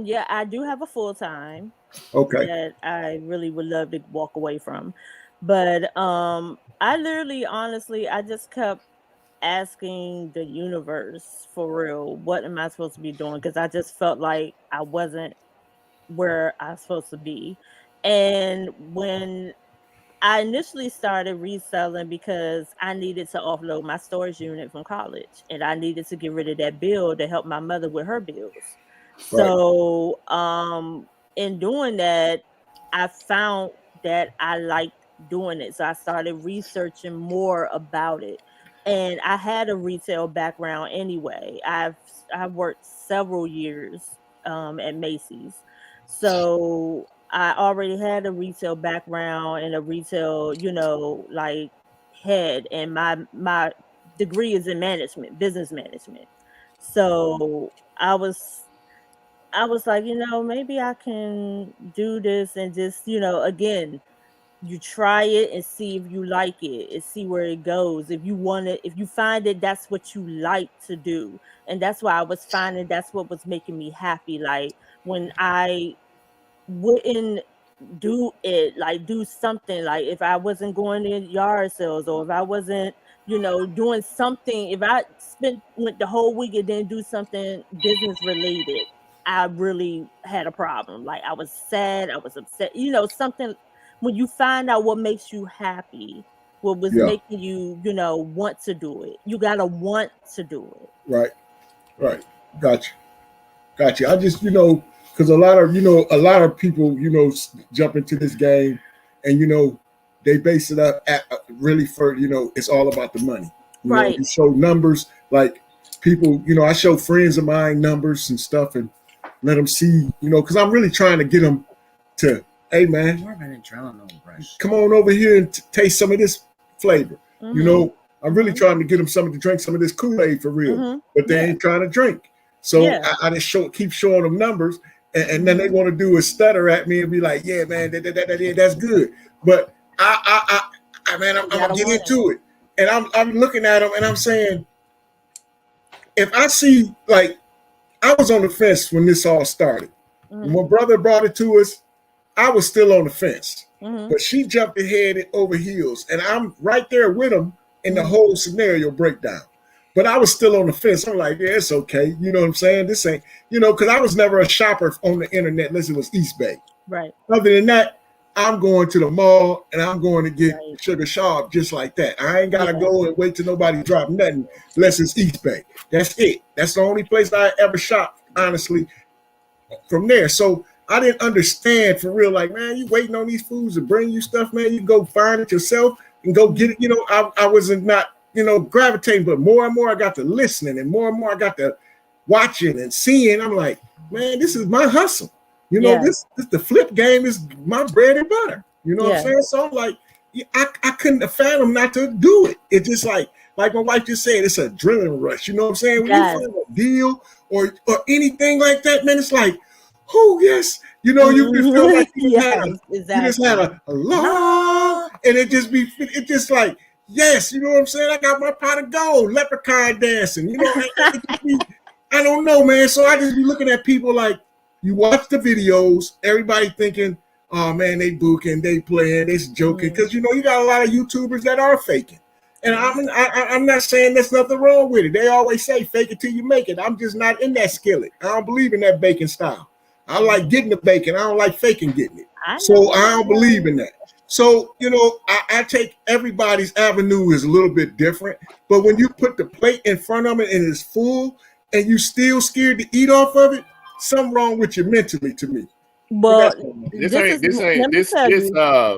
Yeah, I do have a full time Okay. that I really would love to walk away from. But I literally honestly I just kept asking the universe for real, what am I supposed to be doing? Because I just felt like I wasn't where I was supposed to be. And when I initially started reselling because I needed to offload my storage unit from college and I needed to get rid of that bill to help my mother with her bills. Right. So, in doing that, I found that I liked doing it. So I started researching more about it. And I had a retail background anyway. I've worked several years at Macy's. So I already had a retail background and a retail, like head, and my degree is in management, business management. So I was like, maybe I can do this and just, again, you try it and see if you like it and see where it goes. If you want it, if you find that that's what you like to do. And that's why I was finding that's what was making me happy. Like when I wouldn't do it, like do something, like if I wasn't going to yard sales or if I wasn't, doing something, if I went the whole week and then do something business related, I really had a problem. Like I was sad, I was upset, something. When you find out what makes you happy, what was Yeah. making you, want to do it, you gotta want to do it. Right. Right. Gotcha. Gotcha. I just, because a lot of people, jump into this game and, they base it up at really for, it's all about the money. Right. You show numbers, like people, I show friends of mine numbers and stuff and let them see, because I'm really trying to get them to, hey, man, come on over here and taste some of this flavor. Mhm. I'm really trying to get them to drink some of this Kool-Aid for real, but they ain't trying to drink. So Yeah. I just keep showing them numbers, and then they want to do is stutter at me and be like, "Yeah, man, that's good." But man, I'm gonna get into it, and I'm looking at them and I'm saying, if I see, like, I was on the fence when this all started. When my brother brought it to us, I was still on the fence, but she jumped ahead and over heels, and I'm right there with him in the whole scenario breakdown. But I was still on the fence. I'm like, yeah, it's okay. You know what I'm saying? This ain't, because I was never a shopper on the internet unless it was East Bay. Right. Other than that, I'm going to the mall and I'm going to get sugar sharp just like that. I ain't got to go and wait till nobody drop nothing unless it's East Bay. That's it. That's the only place I ever shop, honestly, from there. So I didn't understand for real, like, man, you waiting on these foods to bring you stuff, man. You go find it yourself and go get it. I wasn't not, gravitating, but more and more I got to listening and more I got to watching and seeing. I'm like, man, this is my hustle. This the flip game is my bread and butter. You know what I'm saying? So I'm like, I couldn't have fathomed not to do it. It's just like my wife just said, it's an adrenaline rush. You know what I'm saying? When you find a deal or anything like that, man, it's like, oh yes, you just feel like you just had a long, and it just like, yes, you know what I'm saying? I got my pot of gold, leprechaun dancing, I don't know, man. So I just be looking at people like, you watch the videos, everybody thinking, oh man, they booking, they playing, they joking, because you got a lot of YouTubers that are faking. And I'm not saying there's nothing wrong with it. They always say fake it till you make it. I'm just not in that skillet. I don't believe in that baking style. I like getting the bacon. I don't like faking getting it. So I don't believe in that. So, I take everybody's avenue is a little bit different. But when you put the plate in front of it and it's full and you still scared to eat off of it, something wrong with you mentally to me. Well,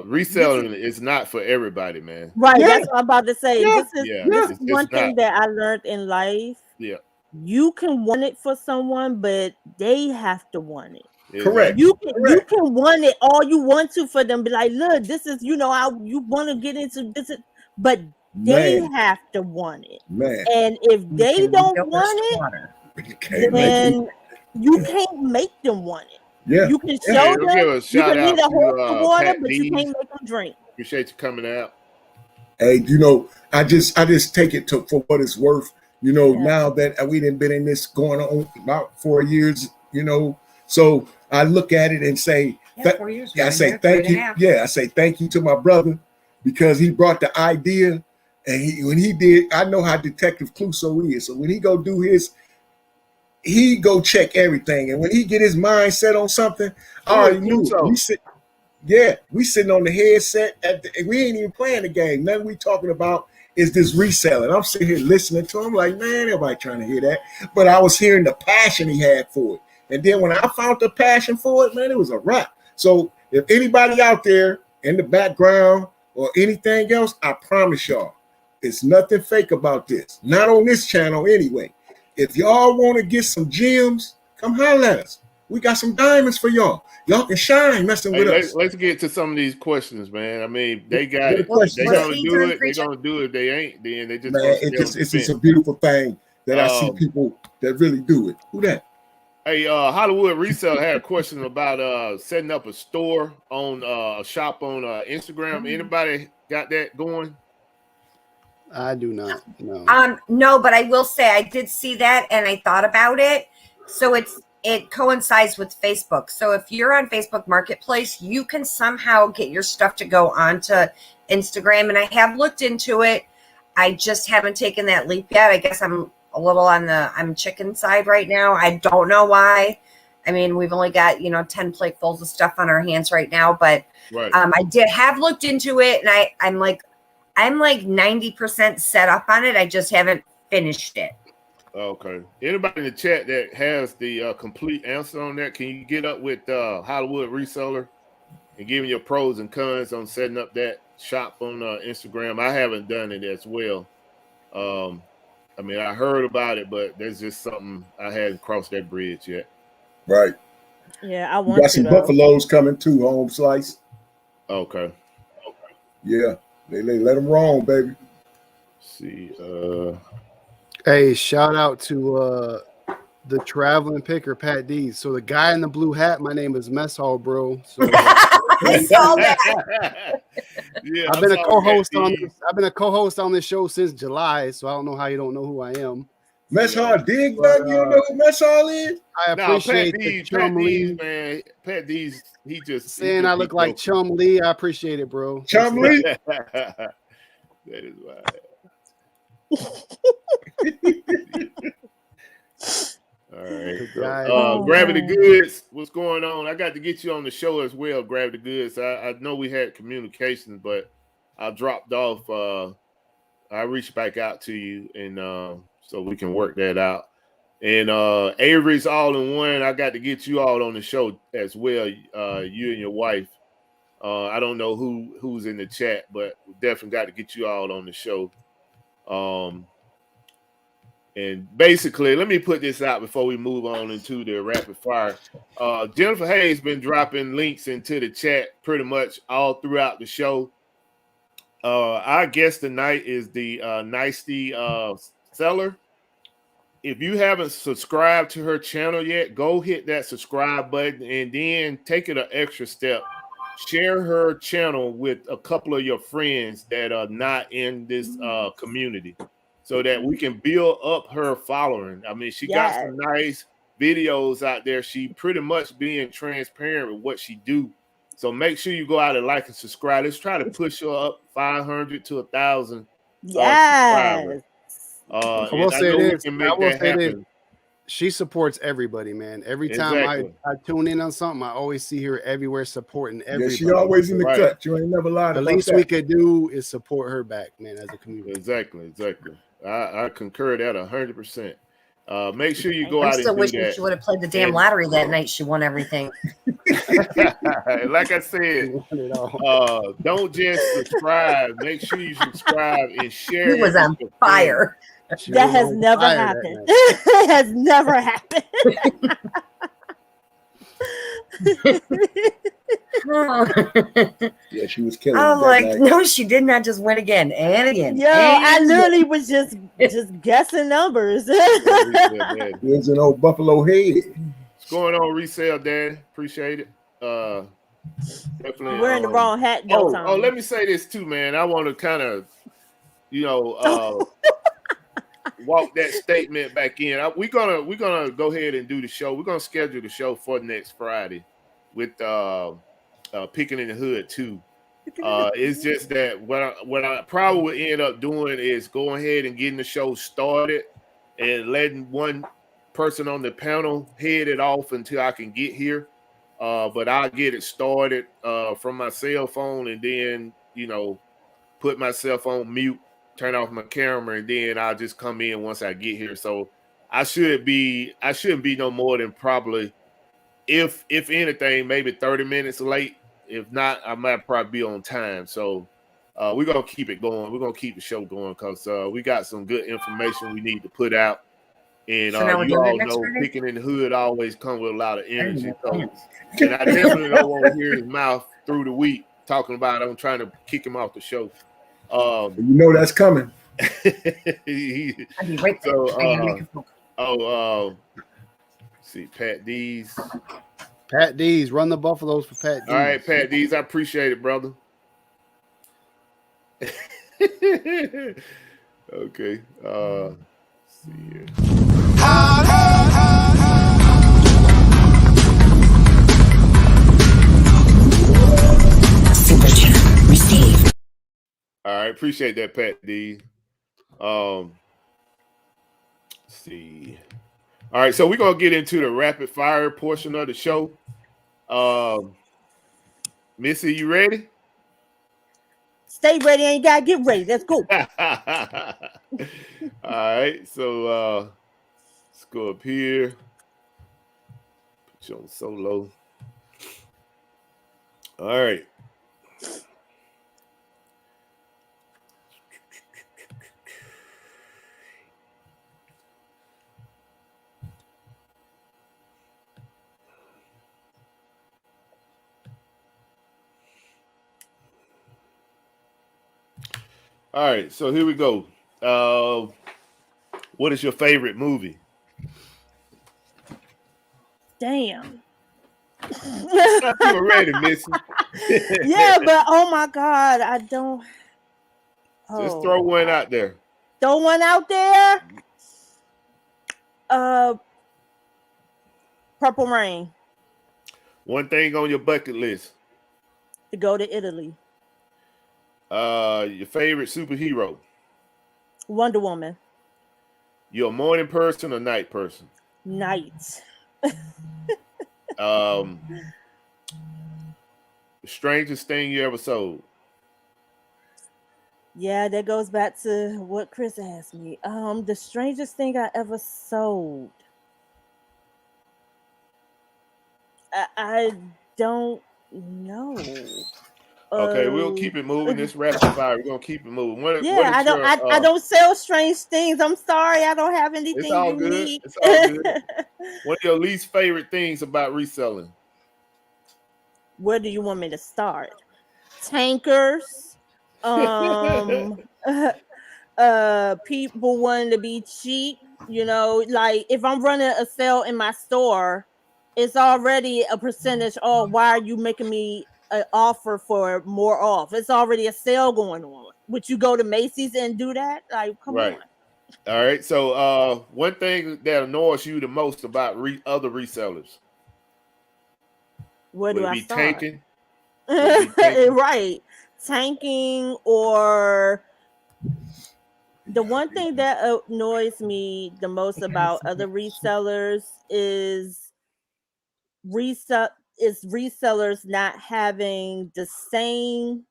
reselling is not for everybody, man. Right. That's what I'm about to say. This is one thing that I learned in life. Yeah. You can want it for someone, but they have to want it. Correct. You can want it all you want to for them. Be like, look, this is, you want to get into this, but they have to want it. Man. And if they don't want it, then you can't make them want it. Yeah. You can show them. You can need a horse of water, Pat but you can't make them drink. Appreciate you coming out. Hey, I just take it for what it's worth. Now that we didn't been in this going on about 4 years, so I look at it and say, 4 years. I say thank you. Yeah, I say thank you to my brother because he brought the idea, and when he did, I know how Detective Clouseau is. So when he go do his, he go check everything, and when he get his mind set on something, I already knew it. We sitting on the headset we ain't even playing the game. Nothing we talking about is this reselling. I'm sitting here listening to him like, man, nobody trying to hear that. But I was hearing the passion he had for it. And then when I found the passion for it, man, it was a wrap. So if anybody out there in the background or anything else, I promise y'all, it's nothing fake about this. Not on this channel anyway. If y'all want to get some gems, come holler at us. We got some diamonds for y'all. Y'all can shine messing with us. Let's get to some of these questions, man. I mean, they got it. They're gonna do it. They're gonna do it. They ain't. Then they just. Man, it's just a beautiful thing that I see people that really do it. Who that? Hey, Hollywood Resale had a question about setting up a store on a shop on Instagram. Anybody got that going? I do not. No. No, but I will say I did see that and I thought about it. So it coincides with Facebook. So if you're on Facebook Marketplace, you can somehow get your stuff to go onto Instagram. And I have looked into it. I just haven't taken that leap yet. I guess I'm a little I'm chicken side right now. I don't know why. I mean, we've only got, 10 platefuls of stuff on our hands right now, but right. I did have looked into it and I'm like 90% set up on it. I just haven't finished it. Okay. Anybody in the chat that has the complete answer on that, can you get up with Hollywood Reseller and give me your pros and cons on setting up that shop on Instagram? I haven't done it as well. I mean, I heard about it, but there's just something I hadn't crossed that bridge yet. Right. Yeah, I want to. Got some buffaloes coming too, home slice. Okay. Yeah, they let them roam, baby. Let's see. Hey, shout out to the traveling picker, Pat D. So the guy in the blue hat, my name is Mess Hall, bro. So I saw that. Yeah, I've been a co-host on this. I've been a co-host on this show since July, so I don't know how you don't know who I am. Mess Hall dig dug. You know who Mess Hall is? I appreciate Pat D's, man. Pat D's, he just saying I look like Chum Lee. I appreciate it, bro. Chum Lee. That is why. All right. Gravity Goods, what's going on? I got to get you on the show as well, Gravity Goods. I know we had communications, but I dropped off. I reached back out to you, and so we can work that out. And Avery's All in One, I got to get you all on the show as well, you and your wife. I don't know who's in the chat, but we definitely got to get you all on the show. And basically, let me put this out before we move on into the rapid fire. Jennifer Hayes been dropping links into the chat pretty much all throughout the show. Our guest tonight is the Nicety seller. If you haven't subscribed to her channel yet, go hit that subscribe button and then take it an extra step. Share her channel with a couple of your friends that are not in this community, so that we can build up her following. I mean, she got some nice videos out there. She pretty much being transparent with what she do. So make sure you go out and like and subscribe. Let's try to push her up 500 to 1,000 subscribers. I will say this. She supports everybody, man. Every time I tune in on something, I always see her everywhere supporting everybody. Yeah, she always in the cut. You ain't never lied about that. The least we could do is support her back, man, as a community. Exactly. I concur that 100%. Make sure you go out and do that. I'm still wishing she would have played the damn lottery that night. She won everything. Like I said, don't just subscribe. Make sure you subscribe and share. He was on fire. That has never happened. It has never happened. Yeah, she was killing. I'm like, no, she did not just win again and again. Yo, I literally was just guessing numbers. There's an old buffalo head. What's going on, Resale Dad? Appreciate it. Definitely. You're wearing the wrong hat, though, Tommy. Let me say this too, man. I want to kind of, walk that statement back in. We're gonna go ahead and do the show. We're gonna schedule the show for next Friday with Picking in the Hood too. It's just that what I probably would end up doing is going ahead and getting the show started and letting one person on the panel head it off until I can get here. But I'll get it started from my cell phone and then, put myself on mute, turn off my camera, and then I'll just come in once I get here. So I shouldn't be no more than probably, if anything, maybe 30 minutes late. If not, I might probably be on time. So we're gonna keep it going. We're gonna keep the show going because we got some good information we need to put out. And So now we're you doing it all next know Friday? Picking in the Hood always come with a lot of energy. So, and I definitely don't want to hear his mouth through the week talking about I'm trying to kick him off the show. That's coming. I'll be right there. See, Pat D's. Pat D's, run the Buffaloes for Pat D's. All right, Pat D's, I appreciate it, brother. Okay. Let's see here. Super chat received. All right, appreciate that, Pat D. Let's see. All right, so we're gonna get into the rapid fire portion of the show. Missy, you ready? Stay ready and you gotta get ready. Let's go. All right, so let's go up here. Put you on solo. All right. All right, so here we go. What is your favorite movie? Damn. You were ready, Missy. Yeah, but oh my God, I don't. Just throw one out there. Throw one out there. Purple Rain. One thing on your bucket list. To go to Italy. Your favorite superhero. Wonder Woman. You a morning person or night person? Night. The strangest thing you ever sold. Yeah, that goes back to what Chris asked me. The strangest thing I ever sold. I don't know. Okay, we'll keep it moving. This rapid fire, we're gonna keep it moving. I don't sell strange things. I'm sorry, I don't have anything. It's all unique. good. It's all good. What are your least favorite things about reselling? Where do you want me to start? Tankers. People wanting to be cheap. Like if I'm running a sale in my store, it's already a percentage. Oh, why are you making me an offer for more off? It's already a sale going on. Would you go to Macy's and do that? Like, come on. All right. So, one thing that annoys you the most about other resellers. Where do I start? Tanking? Right. Tanking, or the one thing that annoys me the most about other resellers is resellers not having the same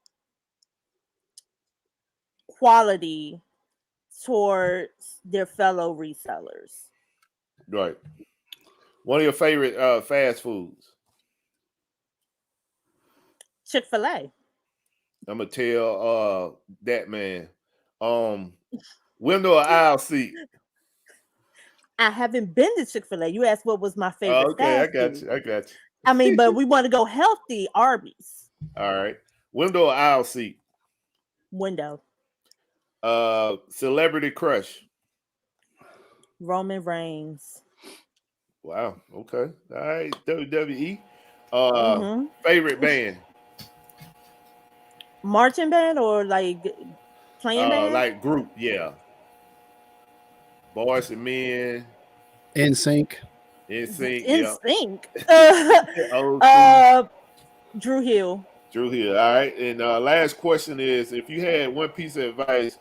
quality towards their fellow resellers. Right. One of your favorite fast foods? Chick-fil-A. I'm gonna tell that man. Window or aisle seat? I haven't been to Chick-fil-A. You asked what was my favorite. Okay, I got you. I mean, but we want to go healthy. Arby's. All right. Window or aisle seat? Window. Celebrity crush? Roman Reigns. Wow. Okay. All right. WWE. Favorite band? Marching band or like playing band? Like group, yeah. Boys and Men, In sync. NSYNC, In yeah. sync. Old school. Drew Hill. Drew Hill. All right. And last question is: if you had one piece of advice,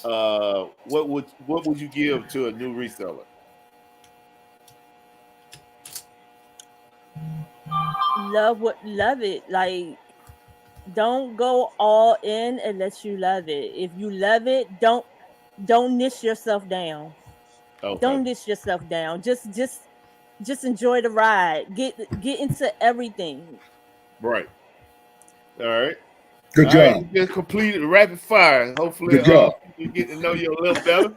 what would you give to a new reseller? Love it. Like, don't go all in unless you love it. If you love it, don't niche yourself down. Okay. Don't niche yourself down. Just enjoy the ride. Get into everything. Right. All right. Good All job. right, we just completed the rapid fire. Hopefully, Good job. we get to know you a little better.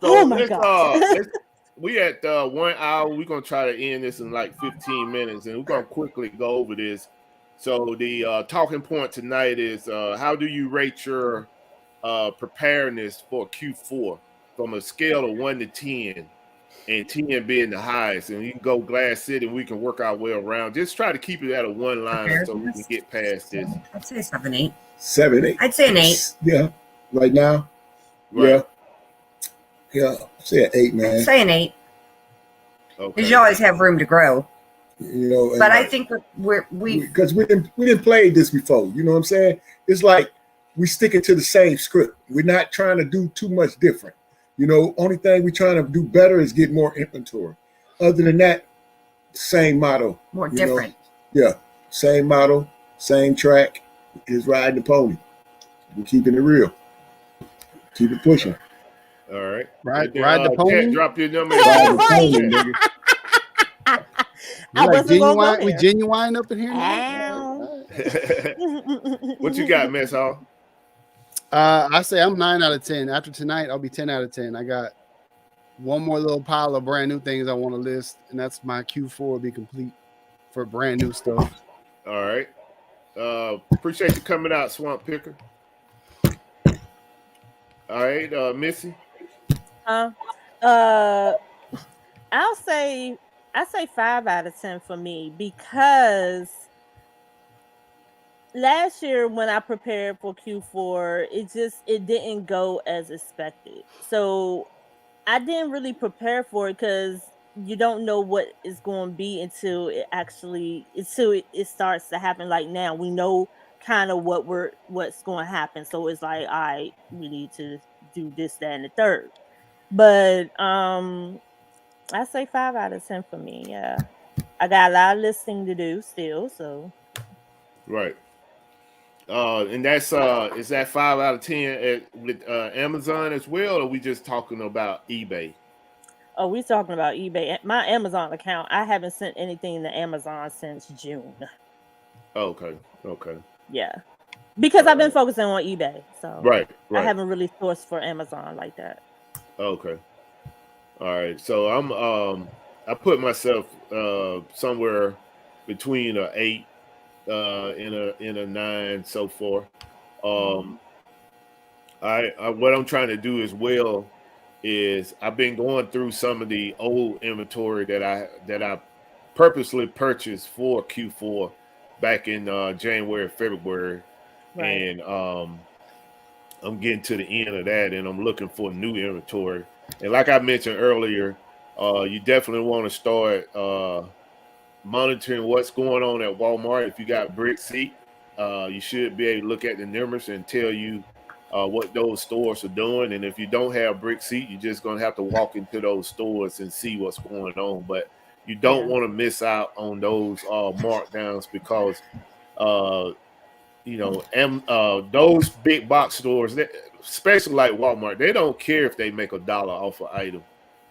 Oh my God. We at 1 hour. We're gonna try to end this in like 15 minutes, and we're gonna quickly go over this. So the talking point tonight is how do you rate your preparedness for Q4 from a scale of 1 to 10, and 10 being the highest, and you can go Glass City, and we can work our way around. Just try to keep it at a one liner so we can get past this. I'd say 7, 8. 7, 8. I'd say an 8. Yeah. Right now. Right. Yeah. Say an 8, man. I'd say an 8. Okay. Because you always have room to grow. You know, but I think we because we didn't play this before. You know what I'm saying? It's like we sticking to the same script. We're not trying to do too much different. You know, only thing we're trying to do better is get more inventory. Other than that, same model. More different. Yeah, same model, same track. Is riding the pony. We're keeping it real. Keep it pushing. All right. Ride the pony. Drop your number. Ride the pony, nigga. We genuine up in here now. What you got, Mess Hall? I say I'm 9 out of 10. After tonight, I'll be 10 out of 10. I got one more little pile of brand new things I want to list, and that's my Q4 will be complete for brand new stuff. All right. Appreciate you coming out, Swamp Picker. All right, Missy. I say 5 out of 10 for me, because last year when I prepared for Q4, it didn't go as expected. So I didn't really prepare for it because you don't know what is going to be until it starts to happen. Like now, we know kind of what's going to happen. So it's like, all right, we need to do this, that, and the third. But I say 5 out of 10 for me. Yeah, I got a lot of listening to do still. So right. And that's is that 5 out of 10 with Amazon as well, or we just talking about eBay? Oh, we talking about eBay. My Amazon account, I haven't sent anything to Amazon since June. Okay. Yeah, because I've been focusing on eBay, so right. I haven't really sourced for Amazon like that. Okay. All right. So I put myself somewhere between an 8 in a 9 so far. What I'm trying to do as well is I've been going through some of the old inventory that I purposely purchased for Q4 back in January, February, right. And I'm getting to the end of that, and I'm looking for new inventory. And like I mentioned earlier, you definitely want to start monitoring what's going on at Walmart. If you got brick seat, you should be able to look at the numbers and tell you what those stores are doing. And if you don't have brick seat, you're just going to have to walk into those stores and see what's going on. But you don't want to miss out on those markdowns because, those big box stores, especially like Walmart, they don't care if they make $1 off an item.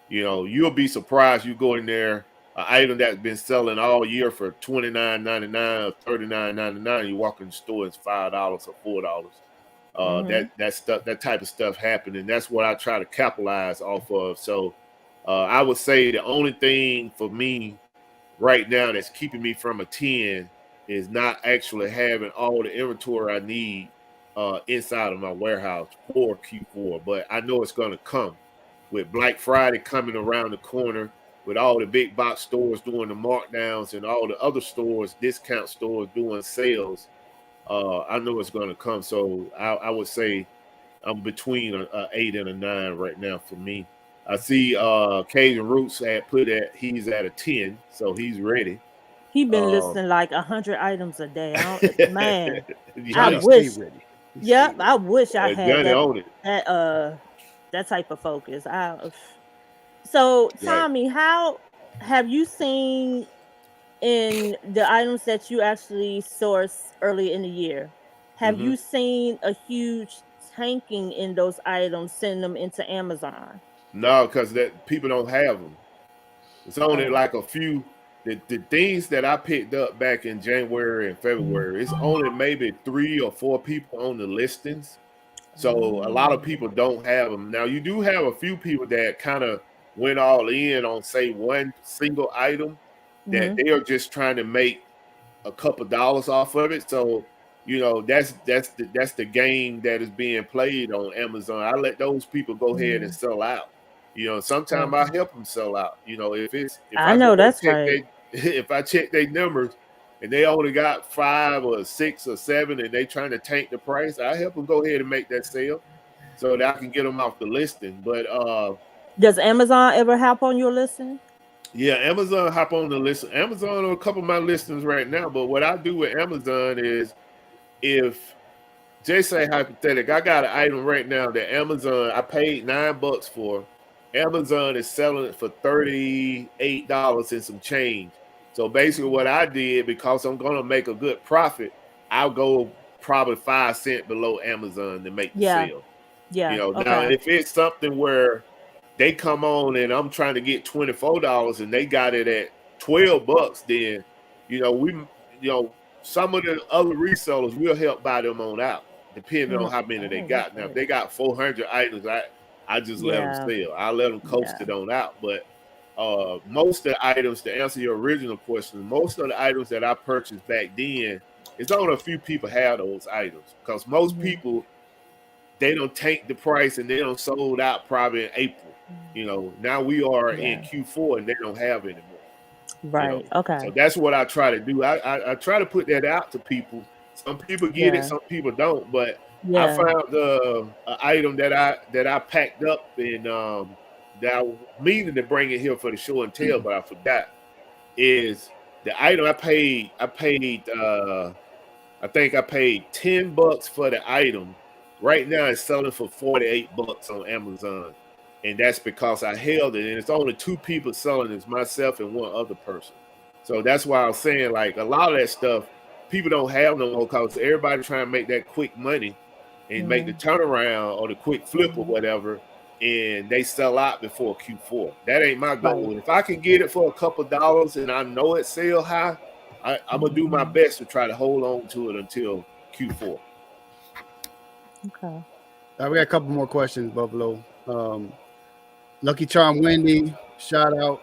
You know, you'll be surprised. You go in there, an item that's been selling all year for $29.99 or $39.99. You walk in the store, it's $5 or $4. That type of stuff happened, and that's what I try to capitalize off of. So I would say the only thing for me right now that's keeping me from a 10 is not actually having all the inventory I need inside of my warehouse for Q4. But I know it's going to come with Black Friday coming around the corner. with all the big box stores doing the markdowns and all the other stores, discount stores doing sales, I know it's going to come. So I would say I'm between a 8 and a 9 right now for me. I see Cajun Roots had put at he's at a 10, so he's ready. He been Um, listing like 100 items a day. Man, I Johnny, wish. Stay ready. Yep, I wish I had Johnny on it. that type of focus. So Right. Tommy, how have you seen in the items that you actually source early in the year? Have Hmm. you seen a huge tanking in those items, send them into Amazon? No, because that people don't have them. It's only Oh. like a few. The things that I picked up back in January and February, it's only maybe 3 or 4 people on the listings. So a lot of people don't have them. Now you do have a few people that kind of went all in on say one single item that Mm-hmm. they are just trying to make a couple dollars off of it. So that's the game that is being played on Amazon. I let those people go ahead and sell out. Sometimes I Okay. help them sell out. If I I go know and that's check right. they if I check their numbers and they only got 5 or 6 or 7 and they trying to tank the price, I help them go ahead and make that sale so that I can get them off the listing. But Does Amazon ever help on your listing? yeah, Amazon hop on the list. Amazon on a couple of my listings right now. But what I do with Amazon is if just say hypothetical, I got an item right now that Amazon I paid $9 for. Amazon is selling it for $38 and some change. So basically, what I did because I'm gonna make a good profit, I'll go probably 5 cents below Amazon to make the Yeah. sale. Yeah. Now Okay. if it's something where they come on and I'm trying to get $24 and they got it at $12, then we some of the other resellers will help buy them on out, depending on how many they Oh, that's got. Now, if right. they got 400 items, I just let them Yeah. sell. I let them coast Yeah. it on out. But most of the items, to answer your original question, most of the items that I purchased back then, it's only a few people have those items because most Mhm. people they don't tank the price and they don't sold out probably in April. Now we are in Yeah. Q4 and they don't have anymore. Right. So Okay. that's what I try to do. I try to put that out to people. Some people get it, Yeah. some people don't. But I Yeah. found an item that I packed up and that I was meaning to bring it here for the show and tell, but I forgot. Is the item I think I paid $10 for the item. Right now it's selling for $48 on Amazon. And that's because I held it. And it's only 2 people selling it. It's myself and one other person. So that's why I was saying like a lot of that stuff people don't have no more because everybody trying to make that quick money and make the Mhm. turnaround or the quick flip or Mhm. whatever. And they sell out before Q4. That ain't my Right. goal. If I can get it for a couple dollars and I know it sell high, I'm gonna do my Mhm. best to try to hold on to it until Q4. Okay. We got a couple more questions, Buffalo. Lucky Charm Wendy, shout out.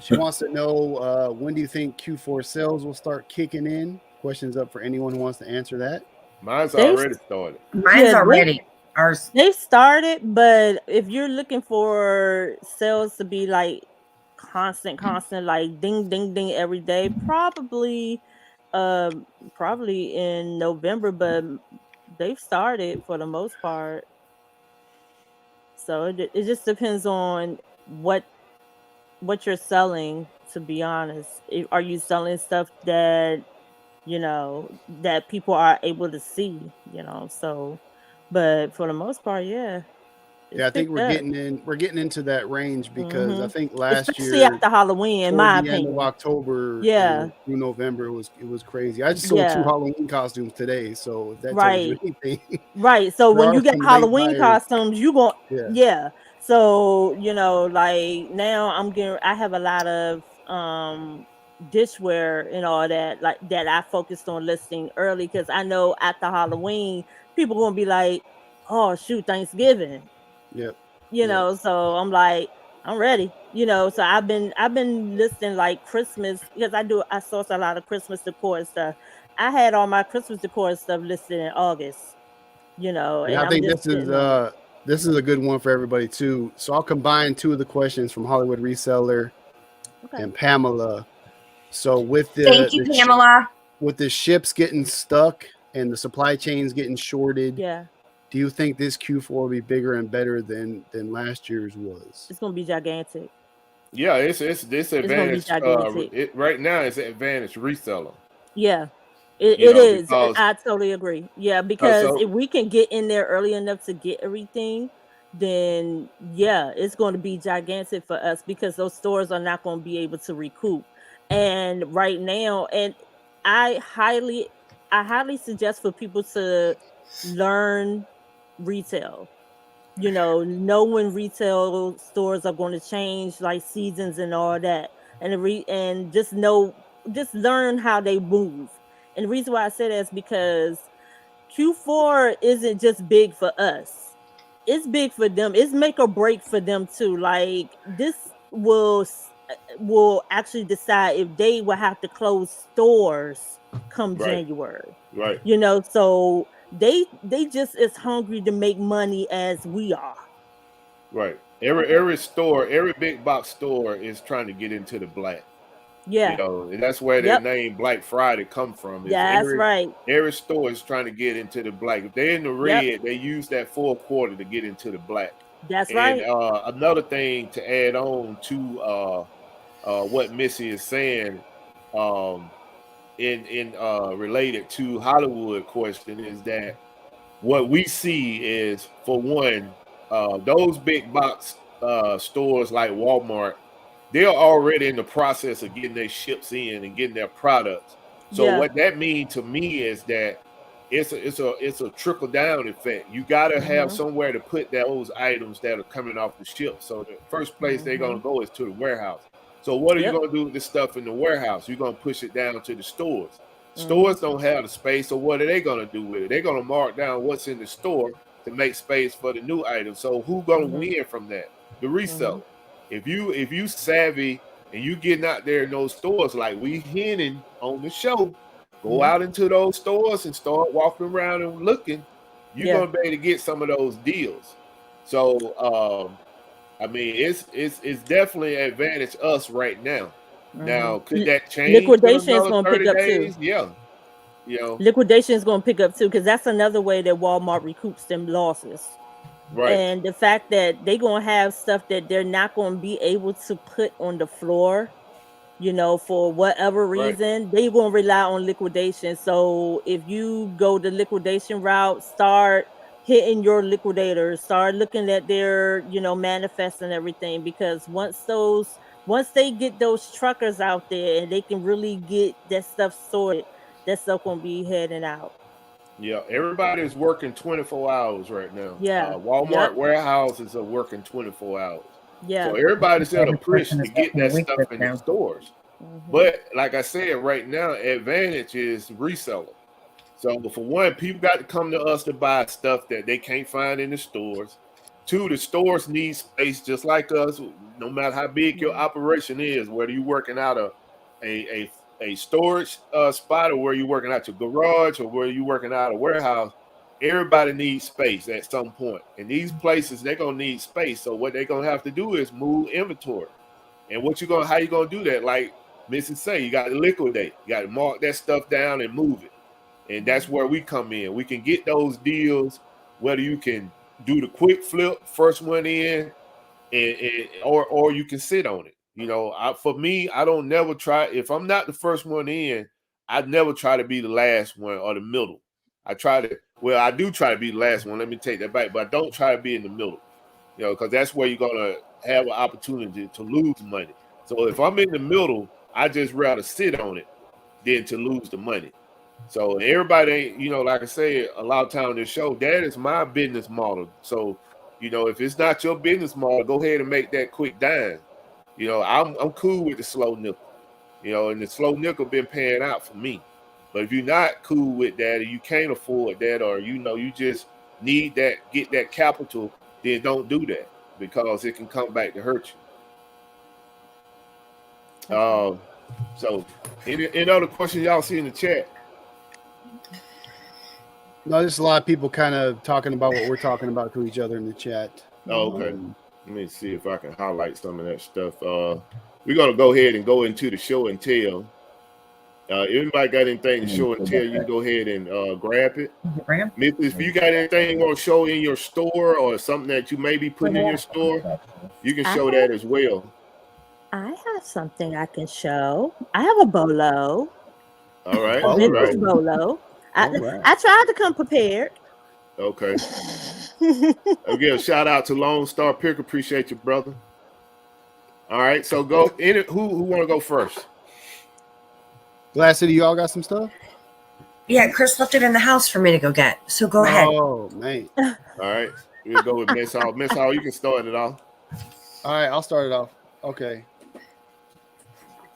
She wants to know when do you think Q4 sales will start kicking in? Questions up for anyone who wants to answer that. Mine's They've already started. Mine's yeah, they already ours. they started, but if you're looking for sales to be like constant, like ding ding ding every day, um probably in November, but they've started for the most part. So it just depends on what you're selling, to be honest. Are you selling stuff that that people are able to see, so but for the most part, yeah, Yeah, it's I think picked up. we're getting into that range because I think last Especially year after Halloween, in toward my the end of opinion. October Yeah, and through November it was crazy. I just sold 2 yeah, Halloween costumes today, so if that tells you right. anything, Right. So there when are you get some late Halloween buyers. costumes, you go Yeah, yeah. So, like now I have a lot of dishware and all that, like that I focused on listing early because I know after Halloween people gonna be like, oh shoot, Thanksgiving. yep, yep. So I'm like, I'm ready. So I've been listing like Christmas because I source a lot of Christmas decor and stuff. I had all my Christmas decor and stuff listed in August, Yeah, and I I'm think just this is sitting on it. This is a good one for everybody too. So I'll combine two of the questions from Hollywood Reseller and Pamela. So with Thank you, Pamela. with the ships getting stuck and the supply chains getting shorted, Yeah, do you think this Q4 will be bigger and better than last year's was? it's gonna be gigantic. Yeah, it's this It's gonna be advantage. gigantic. Right now it's advantage reseller. Yeah, You it know, is. because I totally agree. Yeah, because so if we can get in there early enough to get everything, then yeah, it's going to be gigantic for us because those stores are not going to be able to recoup. And right now, and I highly, I highly suggest for people to learn retail. Know when retail stores are going to change, like seasons and all that, and just learn how they move. And the reason why I say that is because Q4 isn't just big for us; it's big for them. It's make or break for them too. Like this will actually decide if they will have to close stores come right, January. right, So they just as hungry to make money as we are. right. Every store, every big box store is trying to get into the black. You Yeah. know, and that's where their Yep. name Black Friday come from. Is That's right. every store is trying to get into the black. If they're in the Yep. red, they use that full quarter to get into the black. That's And right. another thing to add on to what Missy is saying, um, in related to Hollywood question is that what we see is, for one, those big box stores like Walmart, they're already in the process of getting their ships in and getting their products. So Yeah. what that means to me is that it's a trickle down effect. You got to have Mhm. somewhere to put those items that are coming off the ship. So the first place they're going to Mhm. go is to the warehouse. So what are you Yep. going to do with this stuff in the warehouse? You're going to push it down to the stores. Mhm. Stores don't have the space, so what are they going to do with it? They're going to mark down what's in the store to make space for the new item. So who's going to Mhm. win from that? The Mhm. reseller. If you savvy and you getting out there in those stores like we hinting on the show, go Mhm. out into those stores and start walking around and looking. You're Yeah. going to be able to get some of those deals. So I mean, it's definitely an advantage us right now. Mhm. Now, could that change in Liquidation is another going to pick 30 up too. days? Yeah. You know, Liquidation is going to pick up too because that's another way that Walmart recoups them losses. right, And the fact that they're going to have stuff that they're not going to be able to put on the floor, for whatever right. reason, they're going to rely on liquidation. So if you go the liquidation route, start hitting your liquidators, start looking at their, manifests and everything, because once they get those truckers out there and they can really get that stuff sorted, that stuff going to be heading out. Yeah, everybody's working 24 hours right now. Yeah. Walmart Yep. warehouses are working 24 hours. So Yeah. everybody's in a Every push person to is get working a that week stuff with in the now. stores. Hmm. But like I said, right now, advantage is reseller. So for one, people got to come to us to buy stuff that they can't find in the stores. Two, the stores need space just like us, no matter how big your operation is, whether you're working out a, a storage spot or where you're working out your garage or where you're working out a warehouse, everybody needs space at some point. And these places, they're gonna need space. So what they're gonna have to do is move inventory. And how you gonna do that? Like Mrs. say, you got to liquidate, you got to mark that stuff down and move it. And that's where we come in. We can get those deals, whether you can do the quick flip, first one in, or you can sit on it. For me, I don't never try. If I'm not the first one in, I never try to be the last one or the middle. I do try to be the last one. Let me take that back, but I don't try to be in the middle. Because that's where you're gonna have an opportunity to lose money. So if I'm in the middle, I just rather sit on it than to lose the money. So everybody ain't, like I say, a lot of time on this show, that is my business model. So, if it's not your business model, go ahead and make that quick dime. I'm cool with the slow nickel, and the slow nickel been paying out for me. But if you're not cool with that, or you can't afford that, or you just need that, get that capital, then don't do that because it can come back to hurt you. Okay. So any other questions y'all see in the chat? No, there's a lot of people kind of talking about what we're talking about to each other in the chat. Oh, okay. Let me see if I can highlight some of that stuff. We're gonna go ahead and go into the show and tell. Anybody got anything to show and tell, you can go ahead and grab it. If you got anything you want to show in your store or something that you may be putting in your store, you can show that as well. I have something I can show. I have a bolo. All right. A vintage bolo. I tried to come prepared. Okay. Again, shout out to Lone Star Picker. Appreciate you, brother. All right, so go in it. Who want to go first? Glass City, you all got some stuff? Yeah, Chris left it in the house for me to go get. So go ahead. Oh, man. All right, we'll go with Miss Hall. Miss Hall, you can start it off. All right, I'll start it off. Okay.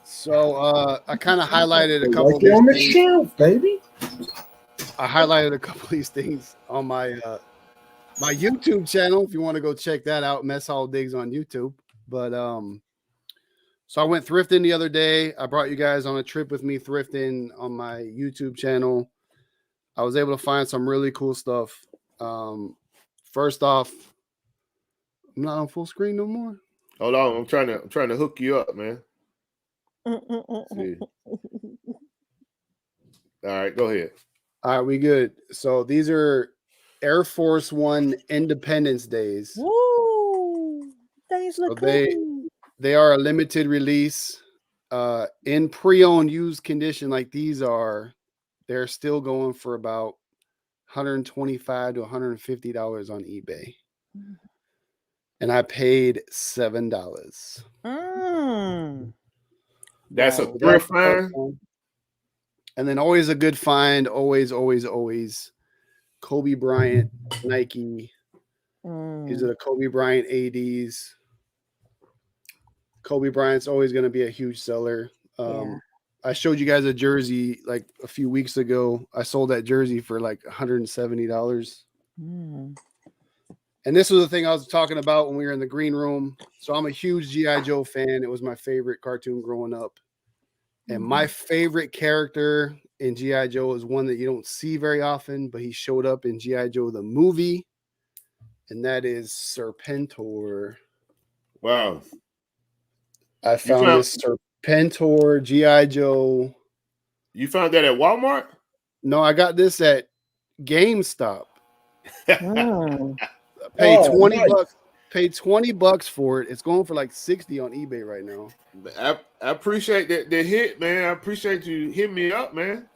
So I kind of highlighted a couple of these on the things. shelf, baby. I highlighted a couple of these things on my my YouTube channel. If you want to go check that out, Mess Hall Digs on YouTube. But so I went thrifting the other day. I brought you guys on a trip with me thrifting on my YouTube channel. I was able to find some really cool stuff. First off, I'm not on full screen no more. Hold on, I'm trying to hook you up, man. See. All right, go ahead. All right, we good. So these are Air Force One Independence Days. Woo! Things look good. They are a limited release. In pre-owned used condition like these are, they're still going for about $125 to $150 on eBay. And I paid $7. That's a thrift find. And then always a good find. Always. Kobe Bryant Nike. These are the Kobe Bryant ADs. Kobe Bryant's always going to be a huge seller. I showed you guys a jersey like a few weeks ago. I sold that jersey for like $170. And this was the thing I was talking about when we were in the green room. So I'm a huge G.I. Joe fan. It was my favorite cartoon growing up. And my favorite character in G.I. Joe is one that you don't see very often, but he showed up in G.I. Joe the movie. And that is Serpentor. Wow. I found this Serpentor G.I. Joe. You found that at Walmart? No, I got this at GameStop. Paid Paid $20 for it. It's going for like $60 on eBay right now. I appreciate that hit, man. I appreciate you hitting me up, man.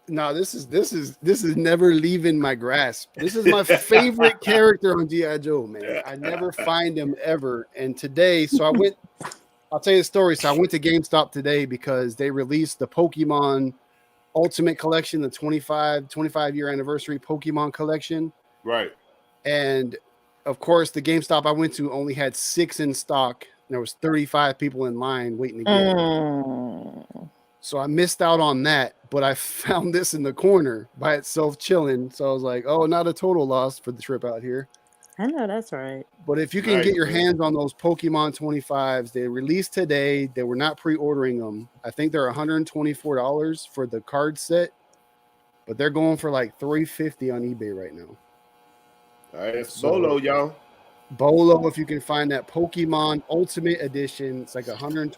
No, this is never leaving my grasp. This is my favorite character on G.I. Joe, man. I never find him ever. And today, I'll tell you the story. So I went to GameStop today because they released the Pokemon Ultimate Collection, the 25-year anniversary Pokemon collection. Right. And of course, the GameStop I went to only had 6 in stock. And there was 35 people in line waiting to get it. So I missed out on that, but I found this in the corner by itself chilling. So I was like, oh, not a total loss for the trip out here. I know that's right. But if you can get your hands on those Pokemon 25s, they released today. They were not pre-ordering them. I think they're $124 for the card set, but they're going for like $350 on eBay right now. All right, it's Bolo, y'all. Bolo, if you can find that Pokemon Ultimate Edition, it's like $124.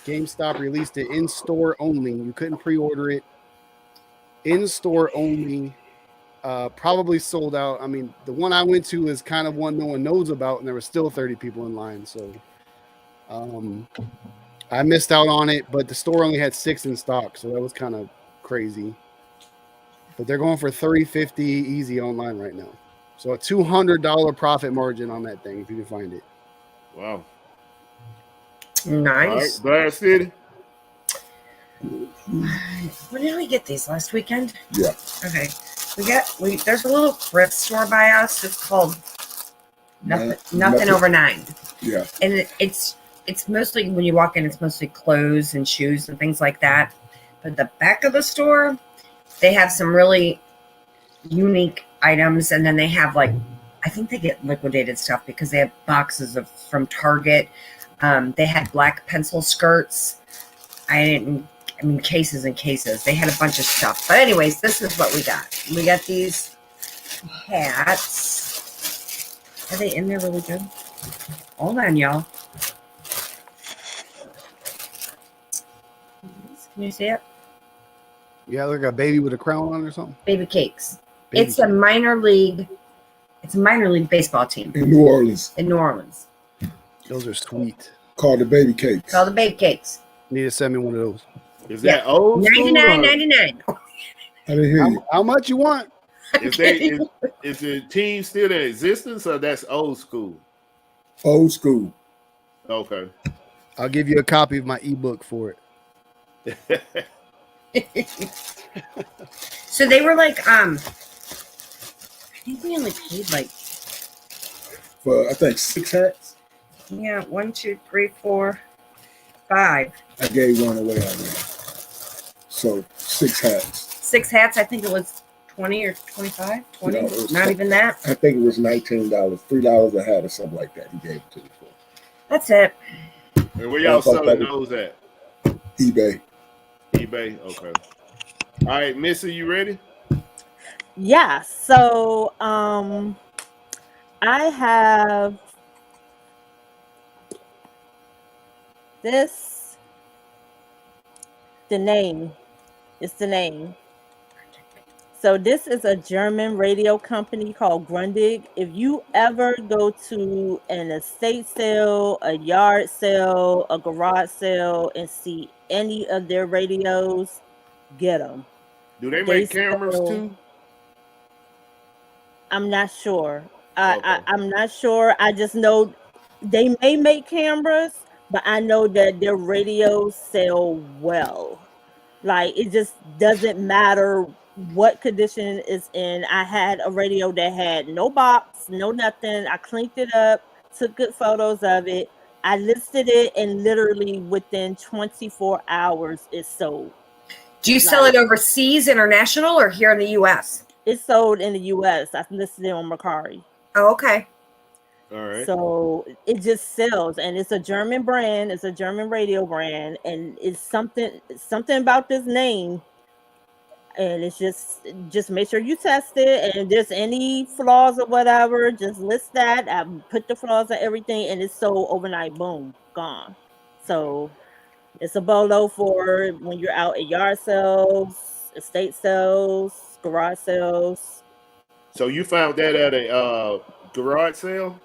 GameStop released it in store only. You couldn't pre-order it. In store only. Probably sold out. I mean, the one I went to is kind of one no one knows about, and there were still 30 people in line. So I missed out on it, but the store only had 6 in stock, so that was kind of crazy. But they're going for $350 easy online right now. So a $200 profit margin on that thing if you can find it. Wow. Nice. All right, Glass City. When did we get these? Last weekend? Yeah. Okay. There's a little thrift store by us. It's called Nothing Over 9. Yeah. And it's mostly, when you walk in, it's mostly clothes and shoes and things like that. But the back of the store, they have some really unique items, and then they have I think they get liquidated stuff because they have boxes from Target. They had black pencil skirts. I I mean, cases and cases. They had a bunch of stuff. But anyways, this is what we got. We got these hats. Are they in there really good? Hold on, y'all. Can you see it? Yeah, like a baby with a crown on or something. Baby cakes. Baby It's a minor league. It's a minor league baseball team In New Orleans, in New Orleans. Those are sweet. called the Baby Cakes. Called the baby cakes. Need to send me one of those. Is that old school? $99.99. I didn't hear you. How much you want? Is the team still in existence or that's old school? Old school. Okay. I'll give you a copy of my ebook for it. So they were like, I think we only paid like, For I think 6 hats. yeah, 1, 2, 3, 4, 5. I gave one away already. So 6 hats. 6 hats. I think it was 20 or 25. 20. No, it was Not even that. I think it was $19, $3 a hat or something like that. He gave it to me for That's it. And where y'all I thought selling that those at? eBay. eBay. Okay. All right, Missy, you ready? Yeah. So I have this. The name. It's the name. So this is a German radio company called Grundig. If you ever go to an estate sale, a yard sale, a garage sale, and see any of their radios, get them. Do they make cameras sell- too? I'm not sure. Okay. I'm not sure. I just know they may make cameras, but I know that their radios sell well. Like, it just doesn't matter what condition it's in. I had a radio that had no box, no nothing. I cleaned it up, took good photos of it. I listed it, and literally within 24 hours, it sold. Do you sell it overseas, international, or here in the U.S.? It sold in the U.S. I listed it on Mercari. Oh, okay. All right. So it just sells, and it's a German brand. It's a German radio brand, and it's something about this name. And it's just make sure you test it, and if there's any flaws or whatever, just list that. I put the flaws and everything, and it's sold overnight. Boom, gone. So it's a bolo for when you're out at yard sales, estate sales, garage sales. So you found that at a garage sale?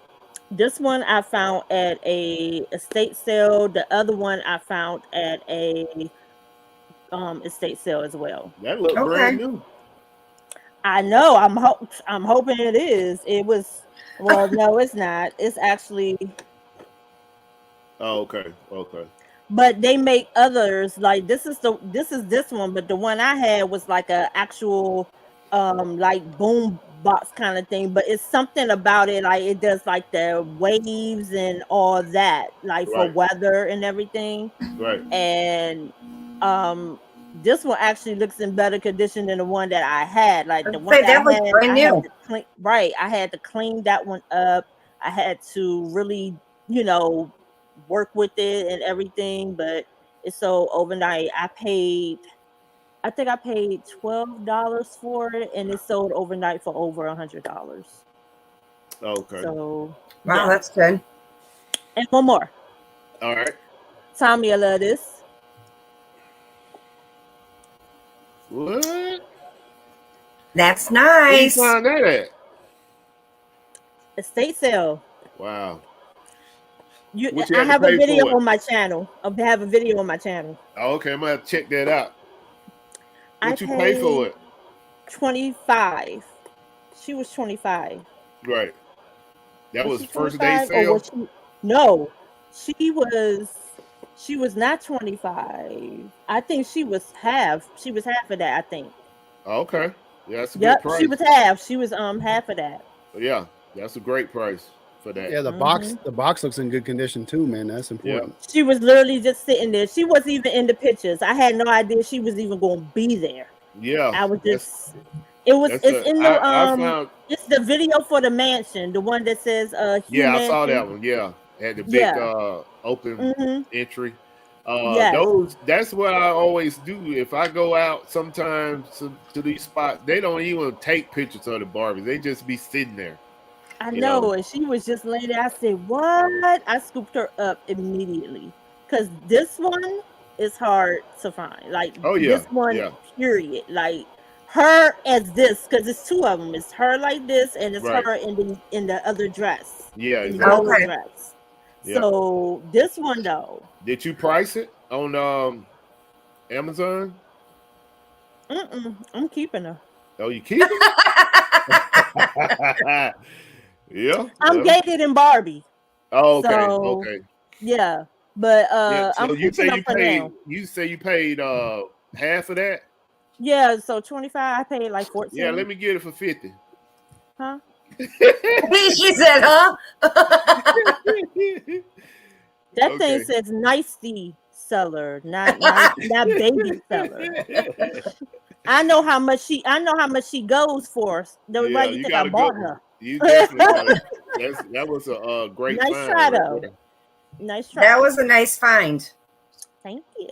This one I found at a estate sale. The other one I found at a estate sale as well. That looked Okay. brand new. I know. I'm hoping it is. It was. Well, no, it's not. It's actually. Oh, okay. Okay. But they make others. Like this is this one, but the one I had was like a actual like boom box kind of thing. But it's something about it, like it does like the waves and all that, like for Right. weather and everything. Right. And this one actually looks in better condition than the one that I had. Like the I'd one say that that was I had, brand I had new. to clean, right. I had to clean that one up. I had to really, work with it and everything, but it's so overnight. I think I paid $12 for it, and it sold overnight for over $100. Okay. So Wow, yeah. that's good. And one more. All right. Tommy, I love this. What? That's Where you nice. find that at? Estate sale. Wow. I What you had to have a pay video for it? on my channel. I have a video on my channel. Oh, okay, I'm gonna have to check that out. I What you pay for it? 25. She was 25. Right. That was she first day 25 or sale. was she? No, she was not 25. I think she was half. She was half of that, I think. Okay. Yeah, that's a good Yep, price. she was half. She was half of that. Yeah, that's a great price for that. Yeah, the box looks in good condition too, man. That's important. She was literally just sitting there. She wasn't even in the pictures. I had no idea she was even going to be there. Yeah. I was just. It's in the I found. It's the video for the mansion, the one that says Yeah, I saw mansion. that one. Yeah, had the big Yeah. open Mhm. entry. Yes. That's what I always do. If I go out sometimes to these spots, they don't even take pictures of the Barbies. They just be sitting there. I You know. know, and she was just laying there. I said, "What?" I scooped her up immediately because this one is hard to find. Like Oh yeah, this one, yeah, period. Like her as this, because it's two of them. It's her like this, and it's right. her in the other dress, Yeah, in the exactly. yellow Okay. dress. Yeah. So this one though, Did you price it on Amazon? I'm keeping her. Oh, you keeping it? Yeah. I'm Well. gated in Barbie, Oh, okay. so Okay. yeah. But Yeah. I'm So you keeping say her you for paid? now. You say you paid half of that? Yeah, so 25. I paid like Yeah. 14. Let me get it for 50. Huh? She said, huh? That thing Okay. says nicety seller, not baby seller. I know how much she goes for. Why Yeah, you you think I got a good bought one. her? You definitely got it. That was a great Nice find try right though. there. Nice try. That was a nice find. Thank you.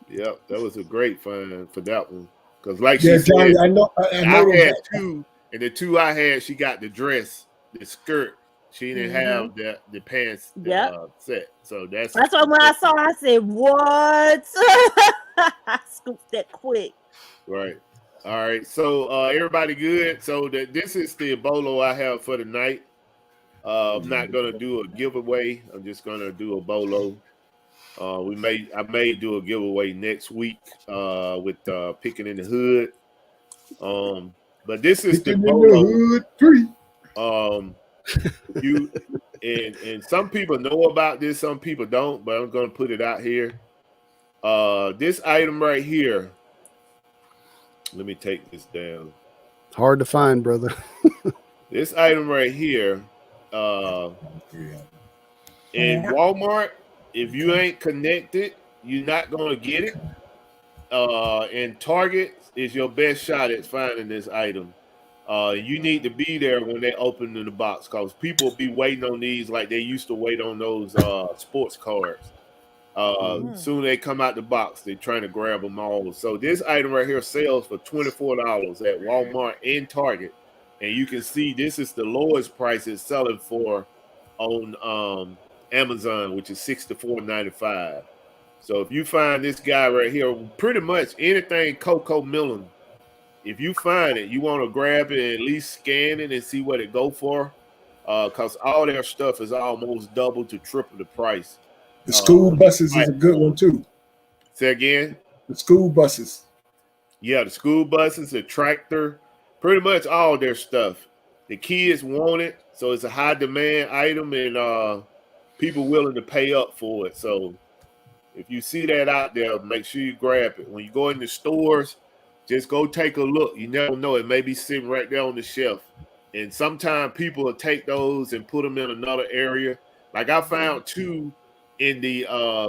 Yep, that was a great find for that one. Because, like she Yeah, Johnny, said, I know I those. had two, and the two I had, she got the dress, the skirt. She didn't have the pants Yep. set. So that's That's why when I saw, I said, "What?" I scooped that quick. right. All right. So everybody good. So this is the bolo I have for the night. I'm not gonna do a giveaway. I'm just gonna do a bolo. I may do a giveaway next week with picking in the hood. But this is the Picking in the bolo. hood tree. You and some people know about this, some people don't, but I'm gonna put it out here. This item right here. Let me take this down. Hard to find, brother. This item right here, in Walmart, if you ain't connected, you're not gonna get it. And Target is your best shot at finding this item. You need to be there when they open the box because people be waiting on these like they used to wait on those sports cards. Soon they come out the box, they're trying to grab them all. So this item right here sells for $24 at Walmart and Target, and you can see this is the lowest price it's selling for on Amazon, which is $64.95. So if you find this guy right here, pretty much anything Coco Melon, if you find it, you want to grab it and at least scan it and see what it go for, because all their stuff is almost double to triple the price. The school buses is a good platform. one too. Say again? The school buses. Yeah, the school buses, the tractor, pretty much all their stuff. The kids want it, so it's a high demand item, and people willing to pay up for it. So if you see that out there, make sure you grab it. When you go in the stores, just go take a look. You never know. It may be sitting right there on the shelf. And sometimes people will take those and put them in another area. Like I found two in the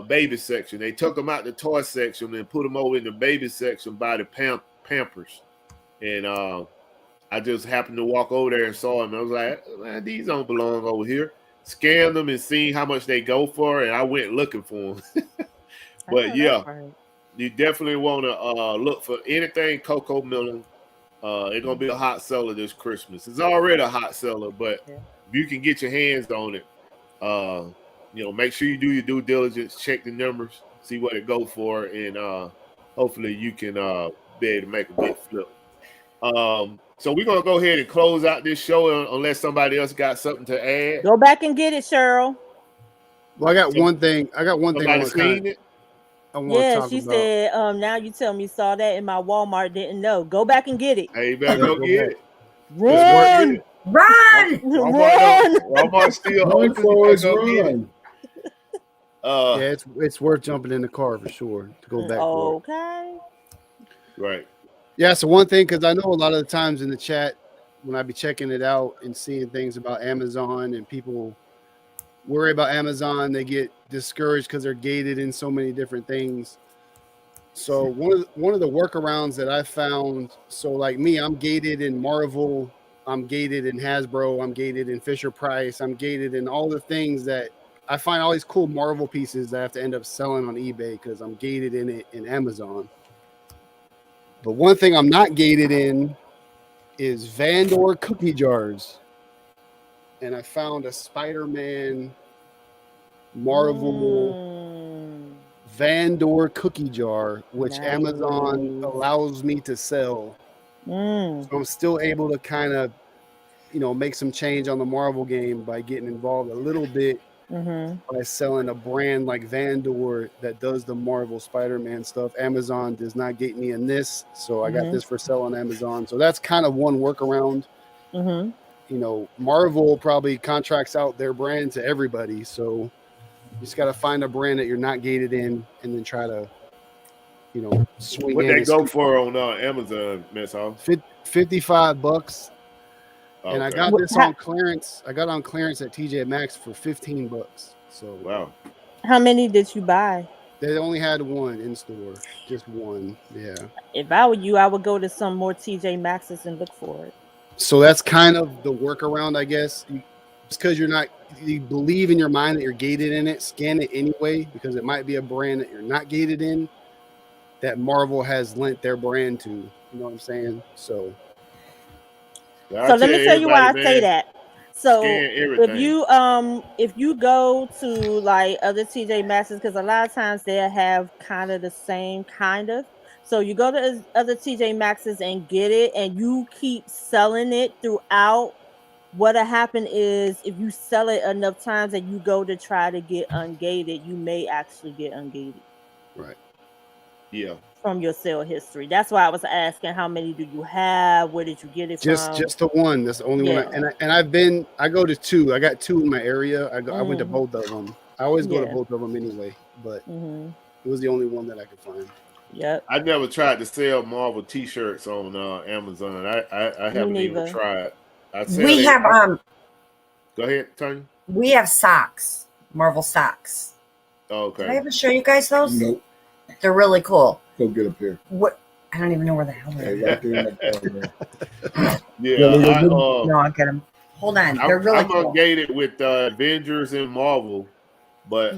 baby section. They took them out the toy section and put them over in the baby section by the Pampers. And I just happened to walk over there and saw them. I was like, man, these don't belong over here. Scanned them and seen how much they go for, and I went looking for them. But yeah, you definitely want to look for anything Coco Melon. It's gonna be a hot seller this Christmas. It's already a hot seller, but if you can get your hands on it, make sure you do your due diligence, check the numbers, see what it go for, and hopefully you can be able to make a big flip. So we're gonna go ahead and close out this show unless somebody else got something to add. Go back and get it, Cheryl. Well, I got one thing. Somebody seen it? Yeah, she said, now you tell me you saw that in my Walmart, didn't know. Go back and get it. Hey, you better go get it. Run! Run! Walmart still Run, open. Forrest, Go get run. it. Yeah, it's worth jumping in the car for sure to go back for it. Okay. Right. Yeah, so one thing, because I know a lot of the times in the chat when I be checking it out and seeing things about Amazon and people worry about Amazon, they get discouraged because they're gated in so many different things. So one of the workarounds that I found, so like me, I'm gated in Marvel, I'm gated in Hasbro, I'm gated in Fisher Price, I'm gated in all the things that I find all these cool Marvel pieces that I have to end up selling on eBay because I'm gated in it in Amazon. But one thing I'm not gated in is Vandor cookie jars. And I found a Spider-Man Marvel Vandor cookie jar, which Amazon allows me to sell. So I'm still able to kind of, make some change on the Marvel game by getting involved a little bit by selling a brand like Vandor that does the Marvel Spider-Man stuff. Amazon does not get me in this, so I got this for sale on Amazon. So that's kind of one workaround. Marvel probably contracts out their brand to everybody, so you just got to find a brand that you're not gated in and then try to swing What in. they go for on Amazon, Miss Hall? $55. Okay. And I got this on clearance. I got on clearance at TJ Maxx for $15. So wow. How many did you buy? They only had one in store, just one. Yeah. If I were you, I would go to some more TJ Maxx's and look for it. So that's kind of the workaround, I guess. Just because you believe in your mind that you're gated in it, scan it anyway, because it might be a brand that you're not gated in that Marvel has lent their brand to. You know what I'm saying? So let me tell you why I say that. So if you go to like other TJ Maxx's, because a lot of times they'll have kind of the same kind of. So you go to other TJ Maxx's and get it, and you keep selling it throughout. What'll happen is if you sell it enough times and you go to try to get ungated, you may actually get ungated. Right. Yeah. From your sale history. That's why I was asking how many do you have? Where did you get it from? Just the one. That's the only one. I go to two. I got two in my area. I went to both of them. I always go to both of them anyway, but it was the only one that I could find. Yep. I never tried to sell Marvel T-shirts on Amazon. I haven't even tried. We have Go ahead, Tony. We have socks, Marvel socks. Okay. Did I ever show you guys those? Nope. They're really cool. Go get up here. What? I don't even know where the hell they are. Right there No, I'll get them. Hold on. They're really cool. I'm ungated with Avengers and Marvel, but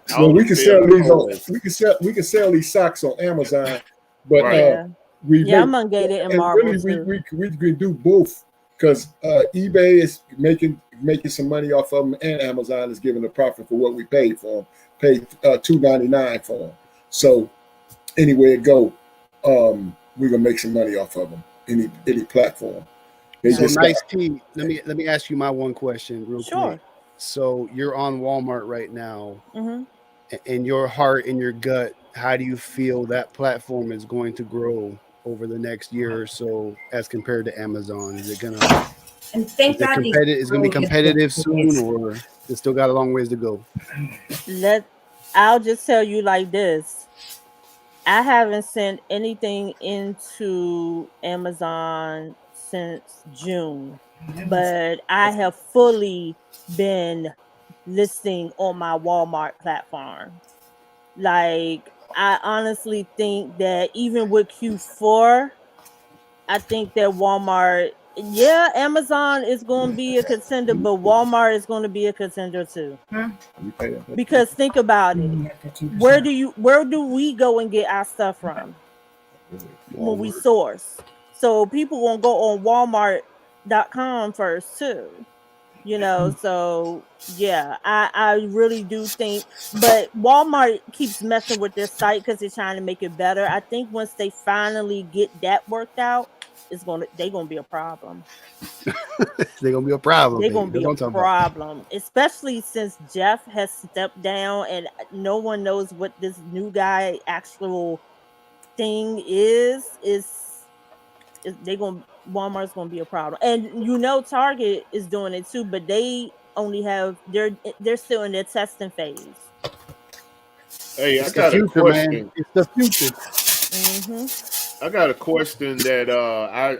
so we can sell these we can sell these socks on Amazon, but I'm ungated in Marvel really, we can do both because eBay is making some money off of them, and Amazon is giving a profit for what we paid for them. Paid $2.99 for them. So anywhere it go, we're gonna make some money off of them. Any platform. So nice tea. Let me ask you my one question real quick. So you're on Walmart right now. In your heart, in your gut, how do you feel that platform is going to grow over the next year or so as compared to Amazon? Is it gonna? And thank God it's gonna be competitive soon, or it's still got a long ways to go? I'll just tell you like this. I haven't sent anything into Amazon since June, but I have fully been listing on my Walmart platform. Like, I honestly think that even with Q4, I think that Walmart, Amazon is going to be a contender, but Walmart is going to be a contender too. Because think about it. Where do we go and get our stuff from? When we source. So people won't go on Walmart.com first too. So I really do think, but Walmart keeps messing with their site because they're trying to make it better. I think once they finally get that worked out, they're gonna be a problem. They're gonna be a problem. They're gonna be a problem, especially since Jeff has stepped down and no one knows what this new guy actual thing is. Walmart's gonna be a problem, and Target is doing it too, but they only have they're still in their testing phase. Hey, I got a question. It's the future. I got a question that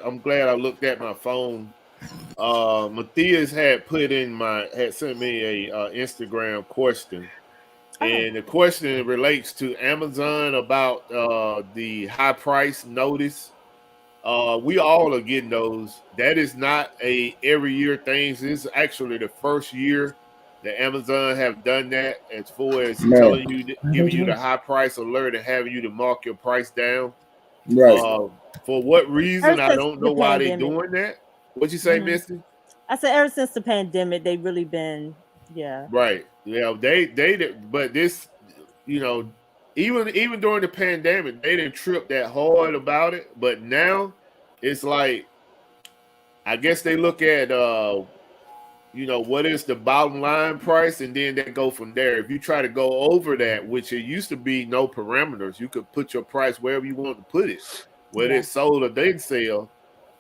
I'm glad I looked at my phone. Matthias had sent me a Instagram question, and the question relates to Amazon about the high price notice. We all are getting those. That is not a every year thing. This is actually the first year The Amazon have done that as far as Man. telling you, giving you the high price alert and having you to mark your price down. Right. For what reason? I Since don't the know why they're pandemic. doing that. What'd you say, Misty? I said ever since the pandemic, they've really been, yeah. Right. Yeah. But this, you know, even during the pandemic, they didn't trip that hard about it. But now it's like, I guess they look at, you know, what is the bottom line price, and then they go from there. If you try to go over that, which it used to be no parameters, you could put your price wherever you want to put it, whether it's sold or didn't sell.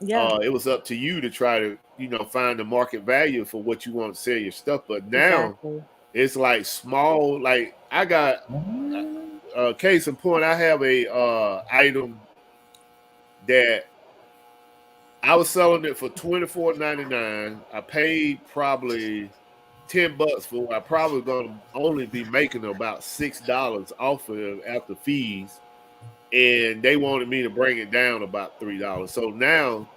Yeah. It was up to you to try to, you know, find the market value for what you want to sell your stuff. But now it's like small. Like I got case in point, I have a item that I was selling it for $24.99. I paid probably $10 for it. I probably gonna only be making about $6 off of it after fees, and they wanted me to bring it down about $3. So now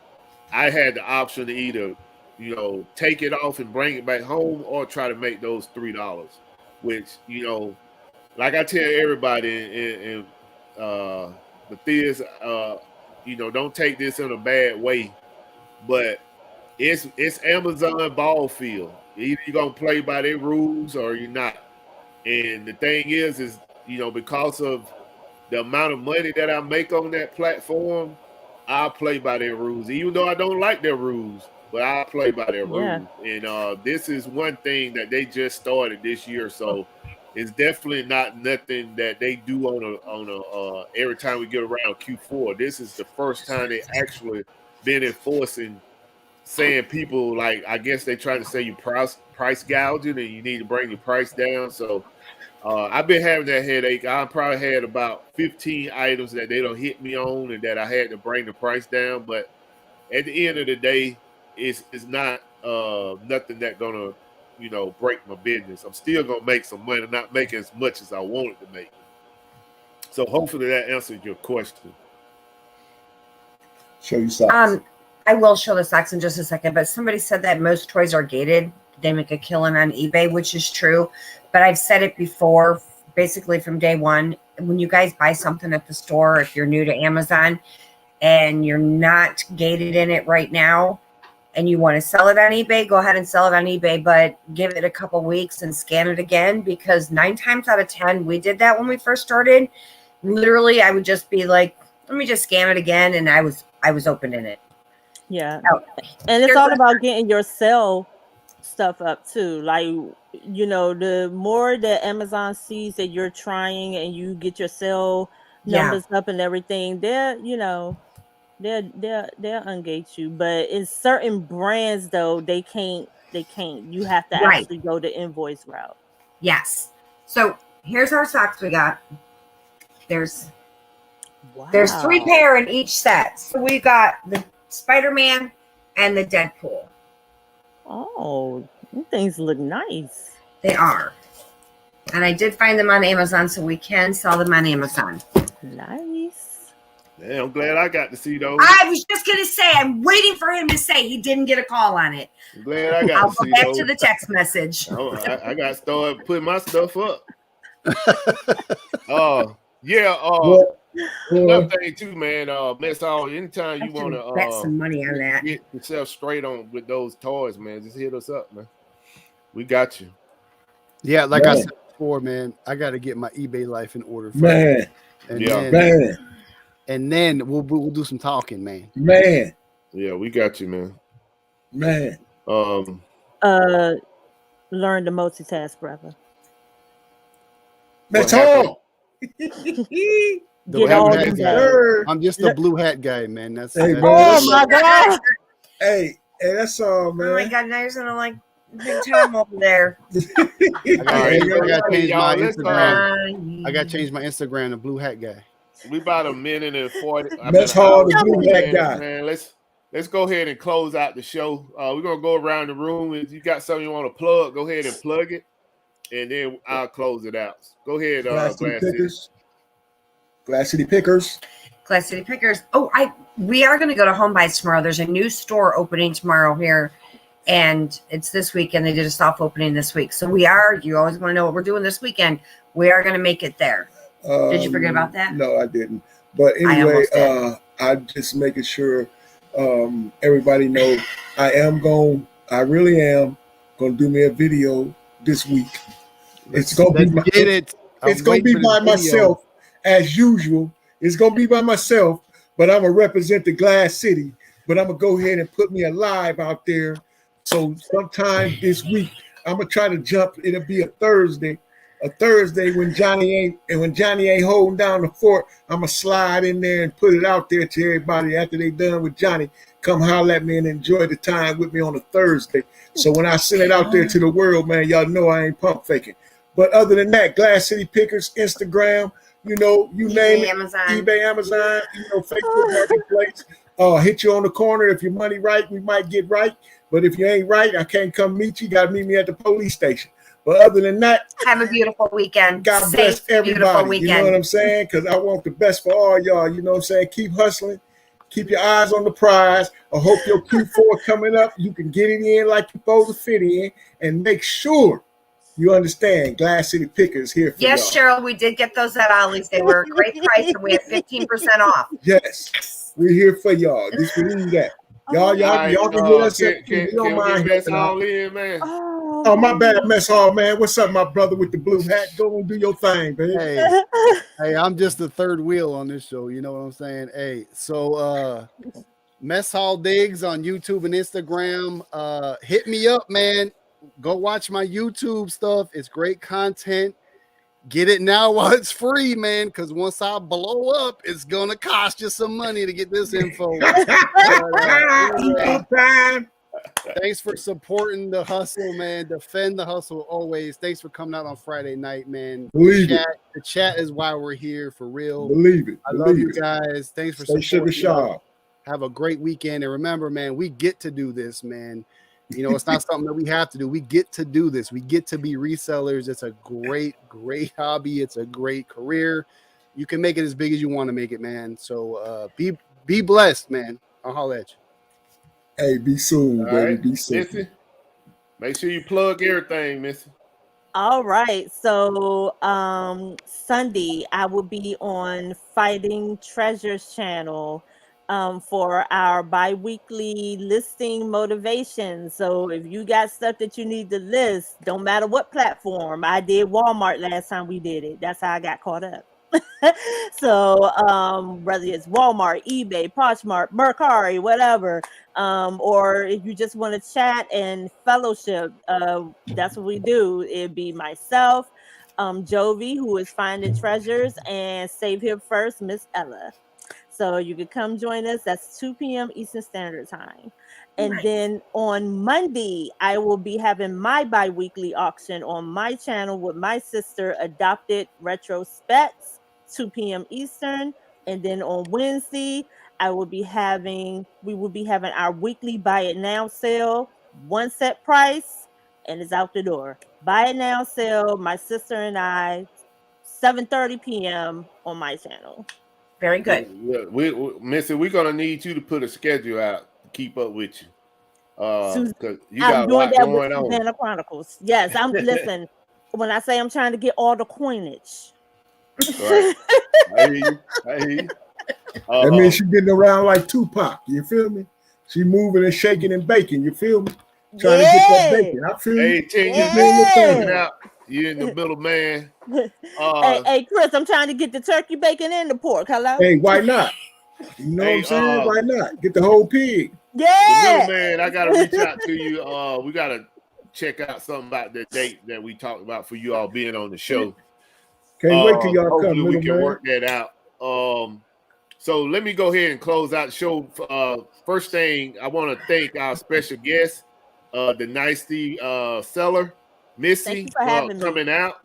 I had the option to either, you know, take it off and bring it back home, or try to make those $3. Which, you know, like I tell everybody in the theaters, you know, don't take this in a bad way, but it's Amazon ball field. Either you're gonna play by their rules or you're not. And the thing is, you know, because of the amount of money that I make on that platform, I'll play by their rules, even though I don't like their rules, but I'll play by their rules. And this is one thing that they just started this year, so it's definitely not nothing that they do on a every time we get around Q4. This is the first time they actually been enforcing, saying people, like, I guess they trying to say you price gouging and you need to bring your price down. So I've been having that headache. I probably had about 15 items that they don't hit me on and that I had to bring the price down. But at the end of the day, it's not nothing that gonna, you know, break my business. I'm still gonna make some money, not making as much as I wanted to make. So hopefully that answers your question. Show you socks. I will show the socks in just a second, but somebody said that most toys are gated. They make a killing on eBay, which is true. But I've said it before, basically from day one, when you guys buy something at the store, if you're new to Amazon and you're not gated in it right now and you want to sell it on eBay, go ahead and sell it on eBay, but give it a couple weeks and scan it again, because 9 times out of 10, we did that when we first started. Literally, I would just be like, let me just scan it again, and I was opening it. Yeah. And it's all about getting your sell stuff up too. Like, you know, the more that Amazon sees that you're trying and you get your sell numbers up and everything, they'll ungate you. But in certain brands though, they can't. You have to actually go the invoice route. Yes. So here's our socks we got. There's 3 pair in each set. So we got the Spider-Man and the Deadpool. Oh, these things look nice. They are. And I did find them on Amazon, so we can sell them on Amazon. Nice. Yeah, I'm glad I got to see those. I was just going to say, I'm waiting for him to say he didn't get a call on it. I'm glad I got I'll to go see back those. to the text message. I got to start putting my stuff up. Another thing too, man. Miss all. Anytime you want to bet some money on that, get yourself straight on with those toys, man. Just hit us up, man. We got you. Yeah, like I said before, man. I got to get my eBay life in order first. And then we'll do some talking, man. Yeah, we got you, man. Learn to multitask, brother. That's all. I'm just a blue hat guy, man. That's oh my god. Hey, that's all, man. Oh my god, now you're gonna like big time over there. I gotta change my Instagram. I gotta change my Instagram to blue hat guy. We about a minute and 40. That's hard to blue hat guy. Man, let's go ahead and close out the show. We're gonna go around the room. If you got something you want to plug, go ahead and plug it, and then I'll close it out. Go ahead, Glass City Pickers. Glass City Pickers. Oh, we are going to go to Home Buys tomorrow. There's a new store opening tomorrow here and it's this weekend. They did a soft opening this week. So we are, you always want to know what we're doing this weekend. We are going to make it there. Did you forget about that? No, I didn't. But anyway, I'm just making sure everybody knows I really am going to do me a video this week. It's going to be by myself as usual. It's going to be by myself, but I'm going to represent the Glass City. But I'm going to go ahead and put me a live out there. So sometime this week, I'm going to try to jump. It'll be a Thursday when Johnny ain't holding down the fort. I'm going to slide in there and put it out there to everybody after they done with Johnny. Come holler at me and enjoy the time with me on a Thursday. So when I send it out there to the world, man, y'all know I ain't pump faking. But other than that, Glass City Pickers, Instagram, you name it, eBay, Amazon, Facebook Marketplace. Hit you on the corner. If your money right, we might get right. But if you ain't right, I can't come meet you. You got to meet me at the police station. But other than that, have a beautiful weekend. God bless everybody. You know what I'm saying? Because I want the best for all y'all. You know what I'm saying? Keep hustling. Keep your eyes on the prize. I hope your Q4 coming up, you can get it in like you're supposed to fit in. And make sure you understand Glass City Pickers here for yes, y'all. Cheryl, we did get those at Ollie's. They were a great price, and we had 15% off. Yes, we're here for y'all. Just believe that. Y'all can get us. We don't mind helping out. Man. Oh, my bad, Mess Hall, man. What's up, my brother with the blue hat? Go and do your thing, baby. Hey, I'm just the third wheel on this show. You know what I'm saying? Hey, so Mess Hall Diggs on YouTube and Instagram. Hit me up, man. Go watch my YouTube stuff. It's great content. Get it now while it's free, man, because once I blow up, it's going to cost you some money to get this info. Thanks for supporting the hustle, man. Defend the hustle always. Thanks for coming out on Friday night, man. The chat is why we're here, for real. Believe it. I love you guys. Thanks for supporting. Have a great weekend. And remember, man, we get to do this, man. It's not something that we have to do. We get to do this. We get to be resellers. It's a great, great hobby. It's a great career. You can make it as big as you want to make it, man. So be blessed, man. I'll holler at you. Hey, be soon, baby. Right. Be soon. Missy, make sure you plug everything, Missy. All right. So Sunday, I will be on Fighting Treasures channel for our bi-weekly listing motivation. So if you got stuff that you need to list, don't matter what platform. I did Walmart last time we did it. That's how I got caught up. So whether it's Walmart, eBay, Poshmark, Mercari, whatever, or if you just want to chat and fellowship, that's what we do. It'd be myself, Jovi, who is finding treasures, and Save Here First, Miss Ella. So you could come join us. That's 2 p.m. Eastern Standard Time. And then on Monday, I will be having my bi-weekly auction on my channel with my sister, Adopted Retrospects, 2 p.m. Eastern. And then on Wednesday, we will be having our weekly Buy It Now sale, one set price, and it's out the door. Buy It Now sale, my sister and I, 7:30 p.m. on my channel. Very good. Yeah, Missy, we're gonna need you to put a schedule out to keep up with you. Because you got a lot going on. Susanna Chronicles. Yes, I'm listen. When I say I'm trying to get all the coinage. Right. I hear you. That means she's getting around like Tupac. You feel me? She moving and shaking and baking. You feel me? Trying to get that bacon. I feel you. You in the middle, man. Hey, Chris, I'm trying to get the turkey bacon and the pork. Hello? Hey, why not? You know what I'm saying? Why not? Get the whole pig. Yeah. The middle man, I got to reach out to you. We got to check out something about the date that we talked about for you all being on the show. Can't wait till y'all hopefully come. We can work that out. So let me go ahead and close out the show. First thing, I want to thank our special guest, the Nicety seller, Missy, for coming out.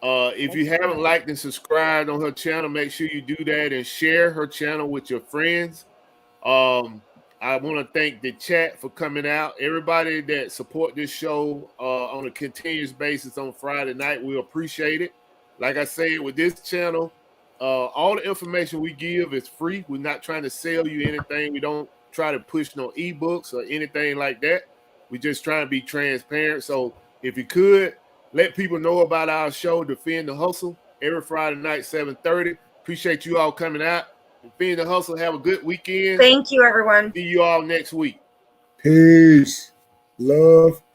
If you haven't liked and subscribed on her channel, make sure you do that and share her channel with your friends. I want to thank the chat for coming out. Everybody that support this show on a continuous basis on Friday night, we appreciate it. Like I said, with this channel, all the information we give is free. We're not trying to sell you anything. We don't try to push no ebooks or anything like that. We just trying to be transparent. So if you could let people know about our show, Defend the Hustle, every Friday night, 7:30. Appreciate you all coming out. Defend the Hustle. Have a good weekend. Thank you, everyone. See you all next week. Peace. Love.